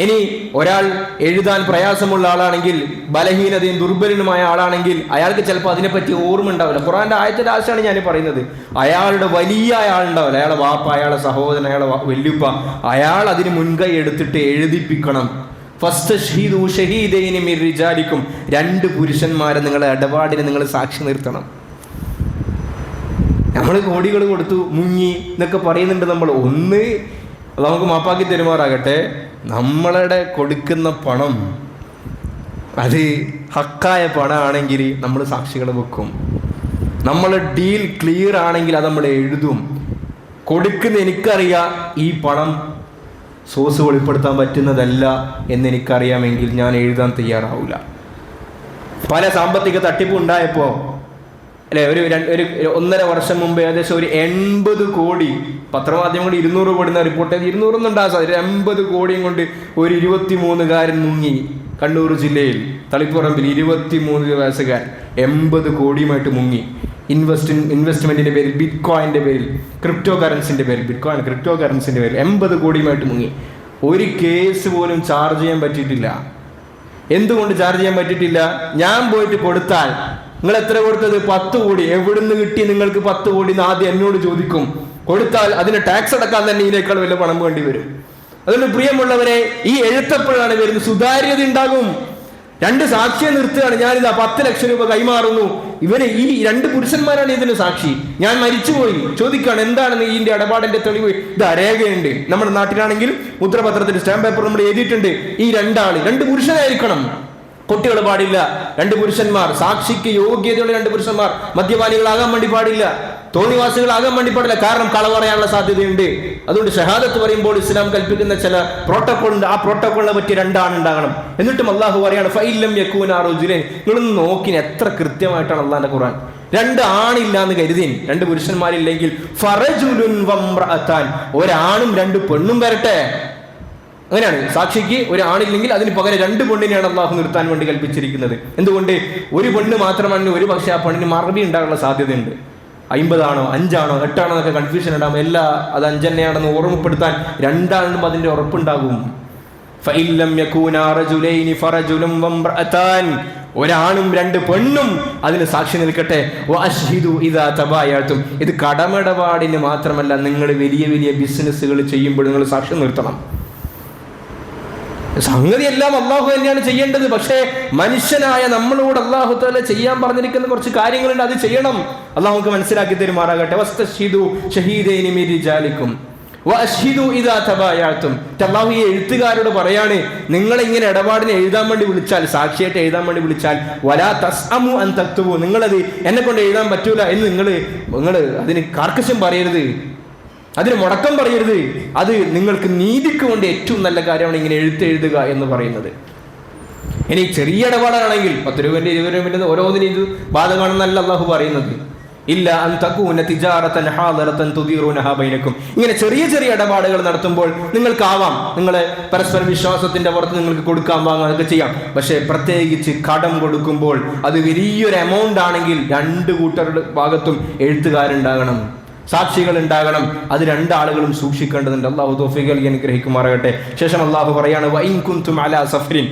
ഇനി ഒരാൾ എഴുതാൻ പ്രയാസമുള്ള ആളാണെങ്കിൽ, ബലഹീനതയും ദുർബലനുമായ ആളാണെങ്കിൽ അയാൾക്ക് ചിലപ്പോൾ അതിനെപ്പറ്റി ഓർമ്മ ഉണ്ടാവില്ല. ഖുർആന്റെ ആയത്തിന്റെ ആശയാണ് ഞാൻ പറയുന്നത്. അയാളുടെ വലിയ ആളുണ്ടാവില്ല, അയാളെ വാപ്പ, അയാളെ സഹോദരൻ, അയാളെ വല്യുപ്പ, അയാൾ അതിന് മുൻകൈ എടുത്തിട്ട് എഴുതിപ്പിക്കണം. ഫസ്തശ്ഹീദൂ ഷഹീദൈനി മിർ റിജാലിക്കും, 2 പുരുഷന്മാരെ നിങ്ങളുടെ ഇടപാടിന് നിങ്ങൾ സാക്ഷി നിർത്തണം. നമ്മൾ കോടികൾ കൊടുത്തു മുങ്ങി എന്നൊക്കെ പറയുന്നുണ്ട്. നമ്മൾ ഒന്ന് നമുക്ക് മാപ്പാക്കി തെരുമാറാകട്ടെ, നമ്മളുടെ കൊടുക്കുന്ന പണം അത് ഹക്കായ പണമാണെങ്കിൽ നമ്മൾ സാക്ഷികൾ വെക്കും. നമ്മളെ ഡീൽ ക്ലിയർ ആണെങ്കിൽ അത് നമ്മൾ എഴുതും. കൊടുക്കുന്ന എനിക്കറിയാം ഈ പണം സോഴ്സ് വെളിപ്പെടുത്താൻ പറ്റുന്നതല്ല എന്നെനിക്കറിയാമെങ്കിൽ ഞാൻ എഴുതാൻ തയ്യാറാവില്ല. പല സാമ്പത്തിക തട്ടിപ്പ് ഉണ്ടായപ്പോൾ അല്ലെ, ഒരു 1.5 വർഷം മുമ്പ് ഏകദേശം ഒരു 80 കോടി, പത്രമാധ്യമങ്ങൾ 200 കോടി എന്ന റിപ്പോർട്ട് ചെയ്ത്, 200 ഒന്നും ഉണ്ടാകാൻ സാധിക്കും, 80 കോടിയും കൊണ്ട് ഒരു 23കാരൻ മുങ്ങി. കണ്ണൂർ ജില്ലയിൽ തളിപ്പുറമ്പിൽ 23 വയസ്സുകാരൻ 80 കോടിയുമായിട്ട് മുങ്ങി. ഇൻവെസ്റ്റ്മെന്റിന്റെ പേരിൽ, ബിറ്റ്കോയിന്റെ പേരിൽ, ക്രിപ്റ്റോ കറൻസിന്റെ പേരിൽ 80 കോടിയുമായിട്ട് മുങ്ങി. ഒരു കേസ് പോലും ചാർജ് ചെയ്യാൻ പറ്റിയിട്ടില്ല. എന്തുകൊണ്ട് ചാർജ് ചെയ്യാൻ പറ്റിയിട്ടില്ല? ഞാൻ പോയിട്ട് കൊടുത്താൽ നിങ്ങൾ എത്ര കൊടുത്തത്? 10 കോടി. എവിടുന്ന് കിട്ടി നിങ്ങൾക്ക് 10 കോടി എന്ന് ആദ്യം എന്നോട് ചോദിക്കും. കൊടുത്താൽ അതിന് ടാക്സ് അടക്കാൻ തന്നെ ഇതിനേക്കാൾ വലിയ പണം വേണ്ടി വരും. അതുകൊണ്ട് പ്രിയമുള്ളവരെ, ഈ എഴുത്തപ്പോഴാണ് വരുന്നത്, സുതാര്യത ഉണ്ടാകും. 2 സാക്ഷിയെ നിർത്തുകയാണ്. ഞാനിതാ 10 ലക്ഷം രൂപ കൈമാറുന്നു. ഇവര് ഈ 2 പുരുഷന്മാരാണ് ഇതിന് സാക്ഷി. ഞാൻ മരിച്ചുപോയി. ചോദിക്കുകയാണ് എന്താണെന്ന് ഇതിന്റെ ഇടപാടിന്റെ തെളിവ്. ഇതാ രേഖയുണ്ട്. നമ്മുടെ നാട്ടിലാണെങ്കിൽ മുദ്രപത്രത്തിൽ സ്റ്റാമ്പ് പേപ്പർ നമ്മൾ എഴുതിയിട്ടുണ്ട്. ഈ 2 പുരുഷനായിരിക്കണം, കുട്ടികൾ പാടില്ല. 2 പുരുഷന്മാർ, സാക്ഷിക്ക് യോഗ്യതയുള്ള 2 പുരുഷന്മാർ. മദ്യപാനികളാകാൻ വേണ്ടി പാടില്ല, തോന്നിവാസികളാകാൻ വേണ്ടി പാടില്ല. കാരണം കള പറയാനുള്ള സാധ്യതയുണ്ട്. അതുകൊണ്ട് ഷഹാദത്ത് പറയുമ്പോൾ ഇസ്ലാം കൽപ്പിക്കുന്ന ചില പ്രോട്ടോകോൾ ഉണ്ട്. ആ പ്രോട്ടോകോളിനെ പറ്റി 2 ആണുണ്ടാകണം. എന്നിട്ടും അള്ളാഹു പറയാണ് ഫഇല്ലം യകൂനാ റജുലൈൻ. നിങ്ങളൊന്ന് നോക്കിന് എത്ര കൃത്യമായിട്ടാണ് അള്ളാന്റെ ഖുർആൻ. 2 ആണില്ല എന്ന് കരുതി, 2 പുരുഷന്മാരില്ലെങ്കിൽ ഫറജുലുൻ വംറഅതാൻ, ഒരാണും 2 പെണ്ണും വരട്ടെ. അങ്ങനെയാണ്. സാക്ഷിക്ക് ഒരു ആണില്ലെങ്കിൽ അതിന് പകരം 2 പെണ്ണിനെയാണ് അള്ളാഹു നിർത്താൻ വേണ്ടി കൽപ്പിച്ചിരിക്കുന്നത്. എന്തുകൊണ്ട്? ഒരു പെണ്ണ് മാത്രമാണ്, ഒരു പക്ഷേ ആ പെണ്ണിന് മറവി ഉണ്ടാകാനുള്ള സാധ്യതയുണ്ട്. 50 ആണോ 5 ആണോ 8 ആണോ എന്നൊക്കെ കൺഫ്യൂഷൻ ഉണ്ടാകും. അത് 5 തന്നെയാണെന്ന് ഓർമ്മപ്പെടുത്താൻ 2 ആണെന്നും അതിന്റെ ഉറപ്പുണ്ടാകും. ഫഇല്ലം യകൂനാ റജുലൈനി ഫറജുലും വംറഅതാൻ, ഒരാണും 2 പെണ്ണും അതിന് സാക്ഷി നിൽക്കട്ടെ. വഅശ്ഹിദു ഇദാ തബായഅതും, ഇത് കടമിടപാടിന് മാത്രമല്ല, നിങ്ങൾ വലിയ വലിയ ബിസിനസ്സുകൾ ചെയ്യുമ്പോൾ നിങ്ങൾ സാക്ഷി നിർത്തണം. സംഗതി എല്ലാം അള്ളാഹു തന്നെയാണ് ചെയ്യേണ്ടത്. പക്ഷേ മനുഷ്യനായ നമ്മളോട് അള്ളാഹു തആല ചെയ്യാൻ പറഞ്ഞിരിക്കുന്ന കുറച്ച് കാര്യങ്ങളുണ്ട്, അത് ചെയ്യണം. അള്ളാഹു നമുക്ക് മനസ്സിലാക്കി തരുമാറാകട്ടെ. വസ്തശ്ഹിദു ഷഹീദൈനി മിർ റിജാലിക്കും വഅശ്ഹിദു ഇദാ തബായഅതും. അള്ളാഹു ഈ എഴുത്തുകാരോട് പറയാണ്, നിങ്ങൾ ഇങ്ങനെ ഇടപാടിന് എഴുതാൻ വേണ്ടി വിളിച്ചാൽ, സാക്ഷിയായിട്ട് എഴുതാൻ വേണ്ടി വിളിച്ചാൽ, വലാ തസ്അമു അൻ തക്തുബു, നിങ്ങളത് എന്നെ കൊണ്ട് എഴുതാൻ പറ്റൂല എന്ന് നിങ്ങൾ അതിന് കാർക്കശ്യം പറയരുത്, അതിന് മുടക്കം പറയരുത്. അത് നിങ്ങൾക്ക് നീതിക്ക് വേണ്ടി ഏറ്റവും നല്ല കാര്യമാണ് ഇങ്ങനെ എഴുതുക എന്ന് പറയുന്നത്. ഇനി ചെറിയ ഇടപാടാണെങ്കിൽ 10 രൂപന്റെ 20 രൂപന്റെ ഓരോന്നിനും ഇത് ബാധകമാണെന്നല്ല അള്ളാഹു പറയുന്നത്. ഇല്ല അൻ തകൂന തിജാറതൻ ഹാദിറതൻ തുദീറുനഹാ ബൈനക്കും. ഇങ്ങനെ ചെറിയ ചെറിയ ഇടപാടുകൾ നടത്തുമ്പോൾ നിങ്ങൾക്കാവാം, നിങ്ങളെ പരസ്പര വിശ്വാസത്തിന്റെ പുറത്ത് നിങ്ങൾക്ക് കൊടുക്കാൻ വാങ്ങാൻ അതൊക്കെ ചെയ്യാം. പക്ഷേ പ്രത്യേകിച്ച് കടം കൊടുക്കുമ്പോൾ അത് വലിയൊരു എമൗണ്ട് ആണെങ്കിൽ 2 കൂട്ടരുടെ ഭാഗത്തും എഴുത്തുകാരുണ്ടാകണം, സാക്ഷികൾ ഉണ്ടാകണം. അത് 2 ആളുകളും സൂക്ഷിക്കേണ്ടതുണ്ട്. അള്ളാഹു തൗഫീഖ് നൽകി അനുഗ്രഹിക്കുമാറാകട്ടെ. ശേഷം അള്ളാഹു പറയാണ് വഇൻ കുൻതും അലാ സഫരിൻ,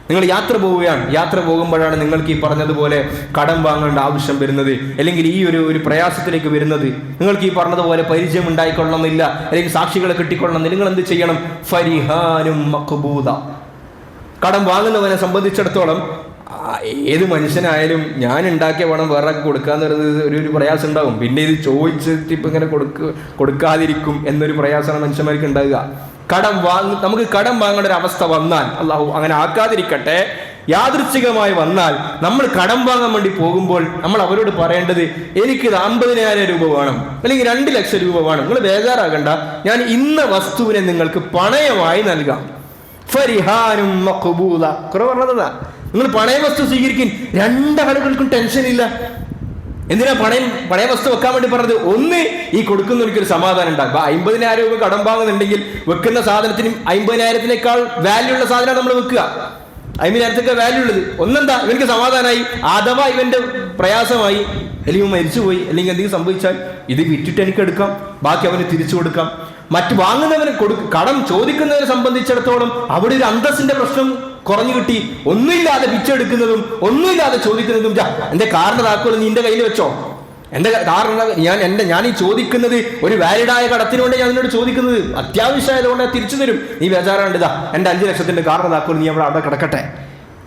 നിങ്ങൾ യാത്ര പോവുകയാണ്. യാത്ര പോകുമ്പോഴാണ് നിങ്ങൾക്ക് ഈ പറഞ്ഞതുപോലെ കടം വാങ്ങേണ്ട ആവശ്യം വരുന്നത്, അല്ലെങ്കിൽ ഈ ഒരു പ്രയാസത്തിലേക്ക് വരുന്നത്. നിങ്ങൾക്ക് ഈ പറഞ്ഞതുപോലെ പരിചയം ഉണ്ടായിക്കൊള്ളണമെന്നില്ല, അല്ലെങ്കിൽ സാക്ഷികളെ കിട്ടിക്കൊള്ളണമെന്നില്ല. നിങ്ങൾ എന്ത് ചെയ്യണം? ഫരിഹാനും മഖ്ബൂദ. കടം വാങ്ങുന്നവനെ സംബന്ധിച്ചിടത്തോളം ഏത് മനുഷ്യനായാലും ഞാൻ ഉണ്ടാക്കിയ പണം വേറെ കൊടുക്കാന്ന് പറയുന്നത് ഒരു പ്രയാസം ഉണ്ടാകും. പിന്നെ ഇത് ചോദിച്ചിട്ട് ഇപ്പം ഇങ്ങനെ കൊടുക്കാതിരിക്കും എന്നൊരു പ്രയാസമാണ് മനുഷ്യന്മാർക്ക് ഉണ്ടാകുക. നമുക്ക് കടം വാങ്ങേണ്ട ഒരു അവസ്ഥ വന്നാൽ, അള്ളാഹു അങ്ങനെ ആക്കാതിരിക്കട്ടെ, യാദൃച്ഛികമായി വന്നാൽ നമ്മൾ കടം വാങ്ങാൻ വേണ്ടി പോകുമ്പോൾ നമ്മൾ അവരോട് പറയേണ്ടത് എനിക്കിത് 50,000 രൂപ വേണം, അല്ലെങ്കിൽ 2 ലക്ഷം രൂപ വേണം. നിങ്ങൾ ബേജാറാകണ്ട, ഞാൻ ഇന്ന വസ്തുവിനെ നിങ്ങൾക്ക് പണയമായി നൽകാം. ഫരിഹാനും മഖ്ബൂദ, കുറവ് പറഞ്ഞതാ. നിങ്ങൾ പണയ വസ്തു സ്വീകരിക്കും. 2 ആളുകൾക്കും ടെൻഷൻ ഇല്ല. എന്തിനാ പണയ വസ്തു വെക്കാൻ വേണ്ടി പറഞ്ഞത്? ഒന്ന്, ഈ കൊടുക്കുന്നവർക്കൊരു സമാധാനം ഉണ്ടാകും. 50,000 രൂപ കടം വാങ്ങുന്നുണ്ടെങ്കിൽ വെക്കുന്ന സാധനത്തിനും 50,000-നേക്കാൾ വാല്യൂ ഉള്ള സാധനമാണ് നമ്മൾ വെക്കുക. 50,000 വാല്യൂ ഉള്ളത്. ഒന്നെന്താ, ഇവർക്ക് സമാധാനമായി. അഥവാ ഇവന്റെ പ്രയാസമായി, അല്ലെങ്കിൽ മരിച്ചുപോയി, അല്ലെങ്കിൽ എന്തെങ്കിലും സംഭവിച്ചാൽ ഇത് വിറ്റിട്ട് എനിക്ക് എടുക്കാം, ബാക്കി അവന് തിരിച്ചു കൊടുക്കാം. മറ്റ് വാങ്ങുന്നവന് കടം ചോദിക്കുന്നവരെ സംബന്ധിച്ചിടത്തോളം അവിടെ ഒരു അന്തസ്സിന്റെ പ്രശ്നം കുറഞ്ഞു കിട്ടി. ഒന്നുമില്ലാതെ പിച്ചെടുക്കുന്നതും ഒന്നുമില്ലാതെ ചോദിക്കുന്നതും എന്റെ കാറിന്റെ താക്കോൽ നിന്റെ കയ്യിൽ വെച്ചോ, എന്റെ കാരണം ഞാൻ ഈ ചോദിക്കുന്നത് ഒരു വാലിഡായ കടത്തിനുകൊണ്ട് ഞാൻ നിന്നോട് ചോദിക്കുന്നത് അത്യാവശ്യമായതുകൊണ്ട് തിരിച്ചു തരും, നീ ബേജാറാണ്ട് എന്റെ 5 ലക്ഷത്തിന്റെ കാറിന് താക്കോൽ നീ അവിടെ കിടക്കട്ടെ.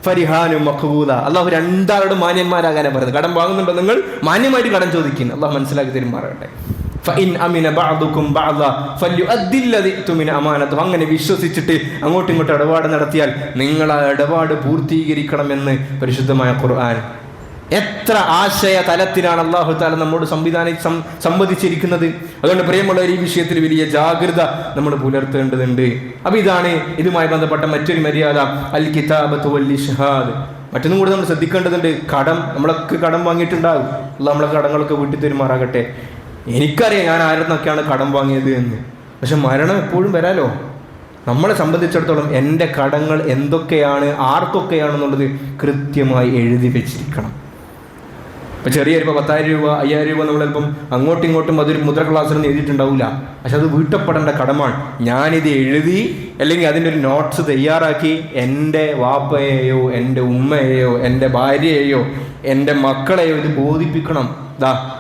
ഫരിഹാനും മഖ്ബൂല. അള്ളാഹു രണ്ടാളുടെ മാന്യന്മാരാകാനാണ് പറയുന്നത്. കടം വാങ്ങുന്നുണ്ടോ നിങ്ങൾ മാന്യമായിട്ട് കടം ചോദിക്കുന്നു. അള്ളാഹു മനസ്സിലാക്കി തരുമാറാകട്ടെ. അങ്ങനെ വിശ്വസിച്ചിട്ട് അങ്ങോട്ടും ഇങ്ങോട്ടും ഇടപാട് നടത്തിയാൽ നിങ്ങൾ ആ ഇടപാട് പൂർത്തീകരിക്കണമെന്ന് പരിശുദ്ധമായ ഖുർആൻ. എത്ര ആശയ തലത്തിലാണ് അല്ലാഹു തആല നമ്മോട് സംവദിച്ചിരിക്കുന്നത്. അതുകൊണ്ട് പ്രിയമുള്ളവർ, ഈ വിഷയത്തിൽ വലിയ ജാഗ്രത നമ്മൾ പുലർത്തേണ്ടതുണ്ട്. അപ്പൊ ഇതാണ് ഇതുമായി ബന്ധപ്പെട്ട മറ്റൊരു മര്യാദ, അൽ കിതാബത്തു വൽ ഇശ്ഹാദ്. മറ്റൊന്നും കൂടി നമ്മൾ ശ്രദ്ധിക്കേണ്ടതുണ്ട്. നമ്മളൊക്കെ കടം വാങ്ങിയിട്ടുണ്ടാകും. അല്ലാഹു നമ്മളെ കടങ്ങളൊക്കെ വീട്ടിൽ തരുമാറാകട്ടെ. എനിക്കറിയാം ഞാൻ ആരെന്നൊക്കെയാണ് കടം വാങ്ങിയത് എന്ന്. പക്ഷെ മരണം എപ്പോഴും വരാലോ. നമ്മളെ സംബന്ധിച്ചിടത്തോളം എൻ്റെ കടങ്ങൾ എന്തൊക്കെയാണ്, ആർക്കൊക്കെയാണെന്നുള്ളത് കൃത്യമായി എഴുതി വെച്ചിരിക്കണം. ഇപ്പം ചെറിയ 10,000 രൂപ 5,000 രൂപ നമ്മളിപ്പം അങ്ങോട്ടും ഇങ്ങോട്ടും അതൊരു മുദ്ര ക്ലാസ്സിലൊന്നും എഴുതിയിട്ടുണ്ടാവില്ല. പക്ഷെ അത് വീട്ടപ്പെടേണ്ട കടമാണ്. ഞാനിത് എഴുതി അല്ലെങ്കിൽ അതിൻ്റെ ഒരു നോട്ട്സ് തയ്യാറാക്കി എൻ്റെ വാപ്പയെയോ എൻ്റെ ഉമ്മയെയോ എൻ്റെ ഭാര്യയെയോ എൻ്റെ മക്കളെയോ ഇത് ബോധിപ്പിക്കണം.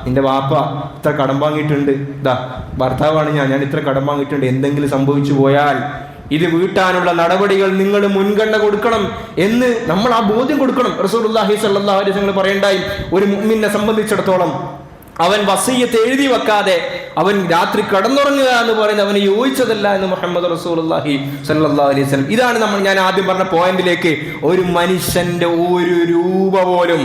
നിന്റെ വാപ്പ ഇത്ര കടം വാങ്ങിയിട്ടുണ്ട്, ഭർത്താവാണ് ഞാൻ ഇത്ര കടം വാങ്ങിയിട്ടുണ്ട്, എന്തെങ്കിലും സംഭവിച്ചു പോയാൽ ഇത് വീട്ടാനുള്ള നടപടികൾ നിങ്ങൾ മുൻഗണന കൊടുക്കണം എന്ന് നമ്മൾ ആ ബോധ്യം കൊടുക്കണം. റസൂലുള്ളാഹി സ്വല്ലല്ലാഹു അലൈഹി വസല്ലം പറയണ്ടായി, ഒരു മുഅ്മിനെ സംബന്ധിച്ചിടത്തോളം അവൻ വസിയ്യത്ത് എഴുതി വെക്കാതെ അവൻ രാത്രി കടന്നുറങ്ങുക എന്ന് പറയുന്നത് അവന് യോജിച്ചതല്ല എന്ന് മുഹമ്മദ് റസൂലുള്ളാഹി സ്വല്ലല്ലാഹു അലൈഹി വസല്ലം. ഇതാണ് ഞാൻ ആദ്യം പറഞ്ഞ പോയിന്റിലേക്ക്. ഒരു മനുഷ്യന്റെ ഒരു രൂപ പോലും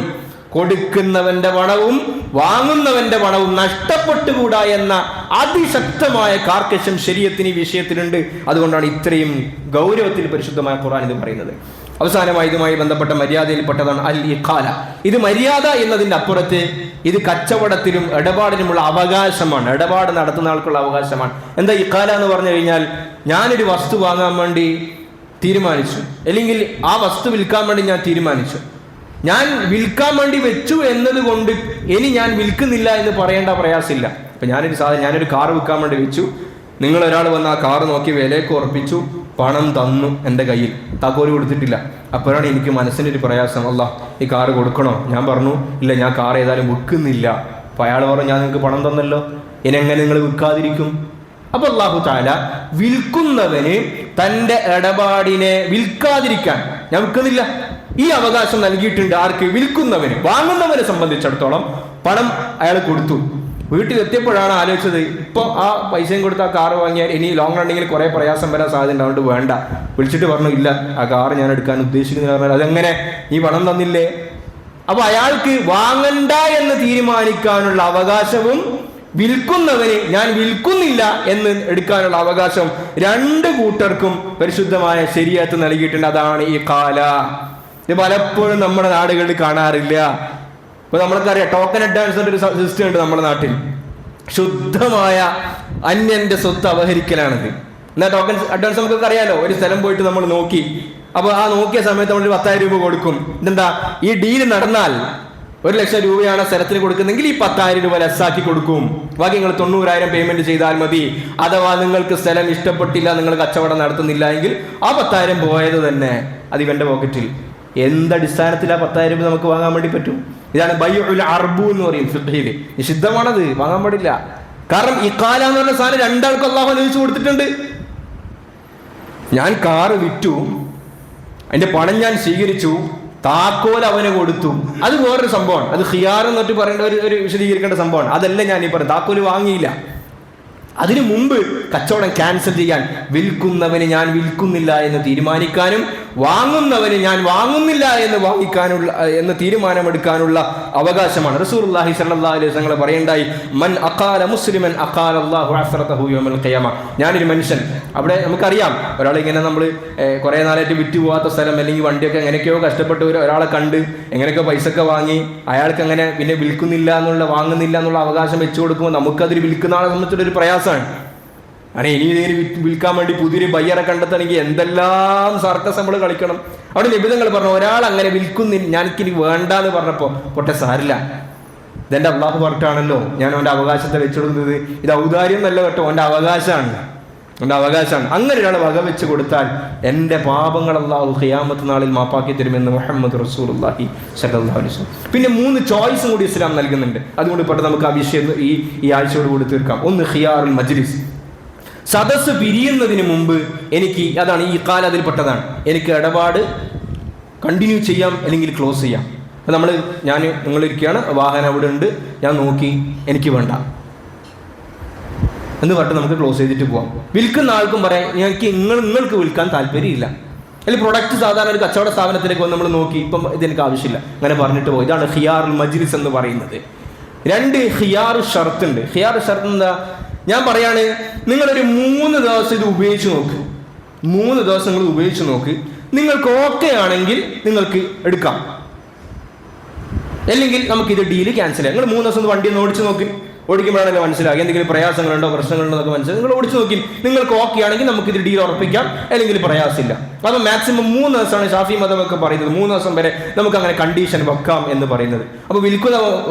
കൊടുക്കുന്നവന്റെ പണവും വാങ്ങുന്നവന്റെ പണവും നഷ്ടപ്പെട്ടുകൂടാ എന്ന അതിശക്തമായ കാർക്കശ്യം ശരീഅത്തിന് ഈ വിഷയത്തിലുണ്ട്. അതുകൊണ്ടാണ് ഇത്രയും ഗൗരവത്തിൽ പരിശുദ്ധമായ ഖുർആൻ ഇത് പറയുന്നത്. അവസാനമായി ഇതുമായി ബന്ധപ്പെട്ട മര്യാദയിൽപ്പെട്ടതാണ് അൽ ഇഖാല. ഇത് മര്യാദ എന്നതിൻ്റെ അപ്പുറത്ത് ഇത് കച്ചവടത്തിലും ഇടപാടിനുമുള്ള അവകാശമാണ്, ഇടപാട് നടത്തുന്ന ആൾക്കുള്ള അവകാശമാണ്. എന്താ ഇഖാല എന്ന് പറഞ്ഞു കഴിഞ്ഞാൽ, ഞാനൊരു വസ്തു വാങ്ങാൻ വേണ്ടി തീരുമാനിച്ചു, അല്ലെങ്കിൽ ആ വസ്തു വിൽക്കാൻ വേണ്ടി ഞാൻ തീരുമാനിച്ചു, ഞാൻ വിൽക്കാൻ വേണ്ടി വെച്ചു എന്നതുകൊണ്ട് ഇനി ഞാൻ വിൽക്കുന്നില്ല എന്ന് പറയേണ്ട പ്രയാസമില്ല. ഇപ്പം ഞാനൊരു കാറ് വിൽക്കാൻ വേണ്ടി വെച്ചു, നിങ്ങളൊരാൾ വന്ന് ആ കാറ് നോക്കി വിലയൊക്കെ ഉറപ്പിച്ചു, പണം തന്നു, എൻ്റെ കയ്യിൽ താക്കോല് കൊടുത്തിട്ടില്ല. അപ്പോഴാണ് എനിക്ക് മനസ്സിനൊരു പ്രയാസം, ഈ കാറ് കൊടുക്കണോ? ഞാൻ പറഞ്ഞു ഇല്ല, ഞാൻ കാർ ഏതായാലും വിൽക്കുന്നില്ല. അപ്പോൾ അയാൾ പറഞ്ഞു, ഞാൻ നിങ്ങൾക്ക് പണം തന്നല്ലോ, ഇനെങ്ങനെ നിങ്ങൾ വിൽക്കാതിരിക്കും? അപ്പോൾ അല്ലാഹു തആല വിൽക്കുന്നവന് തൻ്റെ ഇടപാടിനെ വിൽക്കാതിരിക്കാൻ, ഞാൻ വിൽക്കുന്നില്ല, ഈ അവകാശം നൽകിയിട്ടുണ്ട്. ആർക്ക്? വിൽക്കുന്നവന്. വാങ്ങുന്നവനെ സംബന്ധിച്ചിടത്തോളം പണം അയാൾ കൊടുത്തു, വീട്ടിലെത്തിയപ്പോഴാണ് ആലോചിച്ചത്, ഇപ്പോൾ ആ പൈസയും കൊടുത്ത് ആ കാറ് വാങ്ങിയാൽ ഇനി ലോങ് റണ്ണിങ്ങിൽ കുറേ പ്രയാസം വരാൻ സാധ്യത ഉണ്ട്, അതുകൊണ്ട് വേണ്ട. വിളിച്ചിട്ട് പറഞ്ഞു, ഇല്ല, ആ കാറ് ഞാൻ എടുക്കാൻ ഉദ്ദേശിക്കുന്നില്ല. പറഞ്ഞാൽ അതെങ്ങനെ, നീ പണം തന്നില്ലേ? അപ്പൊ അയാൾക്ക് വാങ്ങണ്ട എന്ന് തീരുമാനിക്കാനുള്ള അവകാശവും വിൽക്കുന്നവന് ഞാൻ വിൽക്കുന്നില്ല എന്ന് എടുക്കാനുള്ള അവകാശം രണ്ട് കൂട്ടർക്കും പരിശുദ്ധമായ ശരീഅത്ത് നൽകിയിട്ടുണ്ട്. അതാണ് ഈ കാല. ഇത് പലപ്പോഴും നമ്മുടെ നാടുകളിൽ കാണാറില്ല. ഇപ്പൊ നമ്മൾക്കറിയാം, ടോക്കൺ അഡ്വാൻസ് ഒരു സിസ്റ്റം ഉണ്ട് നമ്മുടെ നാട്ടിൽ. ശുദ്ധമായ അന്യന്റെ സ്വത്ത് അപഹരിക്കലാണിത്. എന്നാൽ ടോക്കൺ അഡ്വാൻസ് നമുക്കൊക്കെ അറിയാലോ. ഒരു സ്ഥലം പോയിട്ട് നമ്മൾ നോക്കി, അപ്പൊ ആ നോക്കിയ സമയത്ത് നമ്മൾ 10,000 രൂപ കൊടുക്കും. ഇതെന്താ, ഈ ഡീല് നടന്നാൽ 1,00,000 രൂപയാണ് സ്ഥലത്തിന് കൊടുക്കുന്നെങ്കിൽ ഈ 10,000 രൂപ ലെസ്സാക്കി കൊടുക്കും. ബാക്കി നിങ്ങൾ 90,000 പേയ്മെന്റ് ചെയ്താൽ മതി. അഥവാ നിങ്ങൾക്ക് സ്ഥലം ഇഷ്ടപ്പെട്ടില്ല, നിങ്ങൾ കച്ചവടം നടത്തുന്നില്ല എങ്കിൽ ആ 10,000 പോയത് തന്നെ അത് ഇവന്റെ പോക്കറ്റിൽ. എന്തടിസ്ഥാനത്തിൽ ആ 10,000 രൂപ നമുക്ക് വാങ്ങാൻ വേണ്ടി പറ്റും? ഇതാണ് ബൈഉൽ അർബു എന്ന് പറയും ഫിഖ്ഹിൽ. നിഷിദ്ധമാണത്, വാങ്ങാൻ പാടില്ല. കാരണം ഈ കാല എന്ന് പറഞ്ഞ സാധനം രണ്ടാൾക്കും അല്ലാഹു അനുവദിച്ചു കൊടുത്തിട്ടുണ്ട്. ഞാൻ കാറ് വിറ്റു, അതിന്റെ പണം ഞാൻ സ്വീകരിച്ചു, താക്കോൽ അവന് കൊടുത്തു, അത് വേറൊരു സംഭവമാണ്. അത് ഖിയാർ എന്നിട്ട് പറയേണ്ട ഒരു വിശദീകരിക്കേണ്ട സംഭവമാണ്. അതല്ല ഞാൻ ഈ പറയും. താക്കോൽ വാങ്ങിയില്ല, അതിനു മുമ്പ് കച്ചവടം ക്യാൻസൽ ചെയ്യാൻ, വിൽക്കുന്നവന് ഞാൻ വിൽക്കുന്നില്ല എന്ന് തീരുമാനിക്കാനും വാങ്ങുന്നവന് ഞാൻ വാങ്ങുന്നില്ല എന്ന് തീരുമാനമെടുക്കാനുള്ള അവകാശമാണ്. റസൂലുള്ളാഹി സ്വല്ലല്ലാഹു അലൈഹി വസല്ലം പറയണ്ടായി, മൻ അഖാല മുസ്ലിമൻ അഖാല അല്ലാഹു അസ്റതഹു യൗമൽ ഖിയാമ. ഞാനൊരു മനുഷ്യൻ, അവിടെ നമുക്കറിയാം, ഒരാൾ ഇങ്ങനെ നമ്മൾ കുറേ നാളായിട്ട് വിറ്റ് പോകാത്ത സ്ഥലം അല്ലെങ്കിൽ വണ്ടിയൊക്കെ എങ്ങനെയൊക്കെയോ കഷ്ടപ്പെട്ട് ഒരാളെ കണ്ട് എങ്ങനെയൊക്കെ പൈസയൊക്കെ വാങ്ങി അയാൾക്ക് അങ്ങനെ പിന്നെ വിൽക്കുന്നില്ല വാങ്ങുന്നില്ല എന്നുള്ള അവകാശം വെച്ചു കൊടുക്കുമ്പോൾ നമുക്കതിൽ വിൽക്കുന്ന ആളെ സംബന്ധിച്ചിട്ടൊരു പ്രയാസമാണ്. അതെ, ഇനി ഇതിന് വിൽക്കാൻ വേണ്ടി പുതിയൊരു ബയ്യറെ കണ്ടെത്തണമെങ്കിൽ എന്തെല്ലാം സർക്കസ് നമ്മൾ കളിക്കണം. അവിടെ നിബിധങ്ങൾ പറഞ്ഞു, ഒരാൾ അങ്ങനെ വിൽക്കുന്നില്ല, ഞാനിക്കിനി വേണ്ട എന്ന് പറഞ്ഞപ്പോൾ പൊട്ടെ സാരില്ല, ഇതെൻ്റെ അള്ളാഹു പറഞ്ഞിട്ടാണല്ലോ ഞാൻ അവൻ്റെ അവകാശത്തെ വെച്ചു കൊടുക്കുന്നത്, ഇത് ഔദാര്യം എന്നല്ല കേട്ടോ, അവൻ്റെ അവകാശമാണ്. എൻ്റെ അവകാശമാണ്. അങ്ങനെ ഒരാൾ വകവെച്ച് കൊടുത്താൽ എൻ്റെ പാപങ്ങൾ അല്ലാഹു ഖിയാമത്ത് നാളിൽ മാപ്പാക്കി തരുമെന്ന് മുഹമ്മദ് റസൂലുള്ളാഹി സ്വല്ലല്ലാഹു അലൈഹി വസല്ലം. പിന്നെ 3 ചോയ്സും കൂടി ഇസ്ലാം നൽകുന്നുണ്ട്. അതുകൊണ്ട് പെട്ടെന്ന് നമുക്ക് ആ വിഷയം ഈ ആഴ്ചയോട് കൂടി തീർക്കാം. ഒന്ന് ഖിയാറുൽ മജ്ലിസ്, സദസ്സ് പിരിയുന്നതിന് മുമ്പ് എനിക്ക്, അതാണ് ഈ കാലം അതിൽപ്പെട്ടതാണ്, എനിക്ക് ഇടപാട് കണ്ടിന്യൂ ചെയ്യാം അല്ലെങ്കിൽ ക്ലോസ് ചെയ്യാം. അപ്പോൾ നിങ്ങളിരിക്കുകയാണ്, വാഹനം അവിടെ ഉണ്ട്, ഞാൻ നോക്കി എനിക്ക് വേണ്ട എന്ന് പറഞ്ഞിട്ട് നമുക്ക് ക്ലോസ് ചെയ്തിട്ട് പോകാം. വിൽക്കുന്ന ആൾക്കും പറയാം നിങ്ങൾക്ക് വിൽക്കാൻ താല്പര്യമില്ല, അല്ലെങ്കിൽ പ്രൊഡക്റ്റ് സാധാരണ ഒരു കച്ചവട സ്ഥാപനത്തിലേക്ക് വന്ന് നമ്മൾ നോക്കി ഇപ്പം ഇതെനിക്ക് ആവശ്യമില്ല, അങ്ങനെ പറഞ്ഞിട്ട് പോകും. ഇതാണ് ഖിയാറുൽ മജ്ലിസ് എന്ന് പറയുന്നത്. 2 ഖിയാറു ഷർത്ത് ഉണ്ട്. ഖിയാറു ഷർത്ത് എന്താ? ഞാൻ പറയാണ്, നിങ്ങളൊരു 3 ദിവസം ഇത് ഉപയോഗിച്ച് നോക്ക്. 3 ദിവസം നിങ്ങൾ ഉപയോഗിച്ച് നോക്ക്. നിങ്ങൾക്ക് ഓക്കെ ആണെങ്കിൽ നിങ്ങൾക്ക് എടുക്കാം, അല്ലെങ്കിൽ നമുക്കിത് ഡീല് ക്യാൻസൽ ചെയ്യാം. നിങ്ങൾ 3 ദിവസം വണ്ടി ഒന്ന് ഓടിച്ച് നോക്കി. ഓടിക്കുമ്പോഴാണല്ലോ മനസ്സിലാക്കി എന്തെങ്കിലും പ്രയാസങ്ങളുണ്ടോ പ്രശ്നങ്ങളുണ്ടോ എന്നൊക്കെ മനസ്സിലാക്കി. നിങ്ങൾ ഓടിച്ച് നോക്കി, നിങ്ങൾക്ക് ഓക്കെ ആണെങ്കിൽ നമുക്കിത് ഡീൽ ഉറപ്പിക്കാം, അല്ലെങ്കിൽ പ്രയാസമില്ല. അപ്പോൾ മാക്സിമം 3 ദിവസമാണ് ഷാഫി മതമൊക്കെ പറയുന്നത്. 3 ദിവസം വരെ നമുക്ക് അങ്ങനെ കണ്ടീഷൻ വെക്കാം എന്ന് പറയുന്നത്. അപ്പോൾ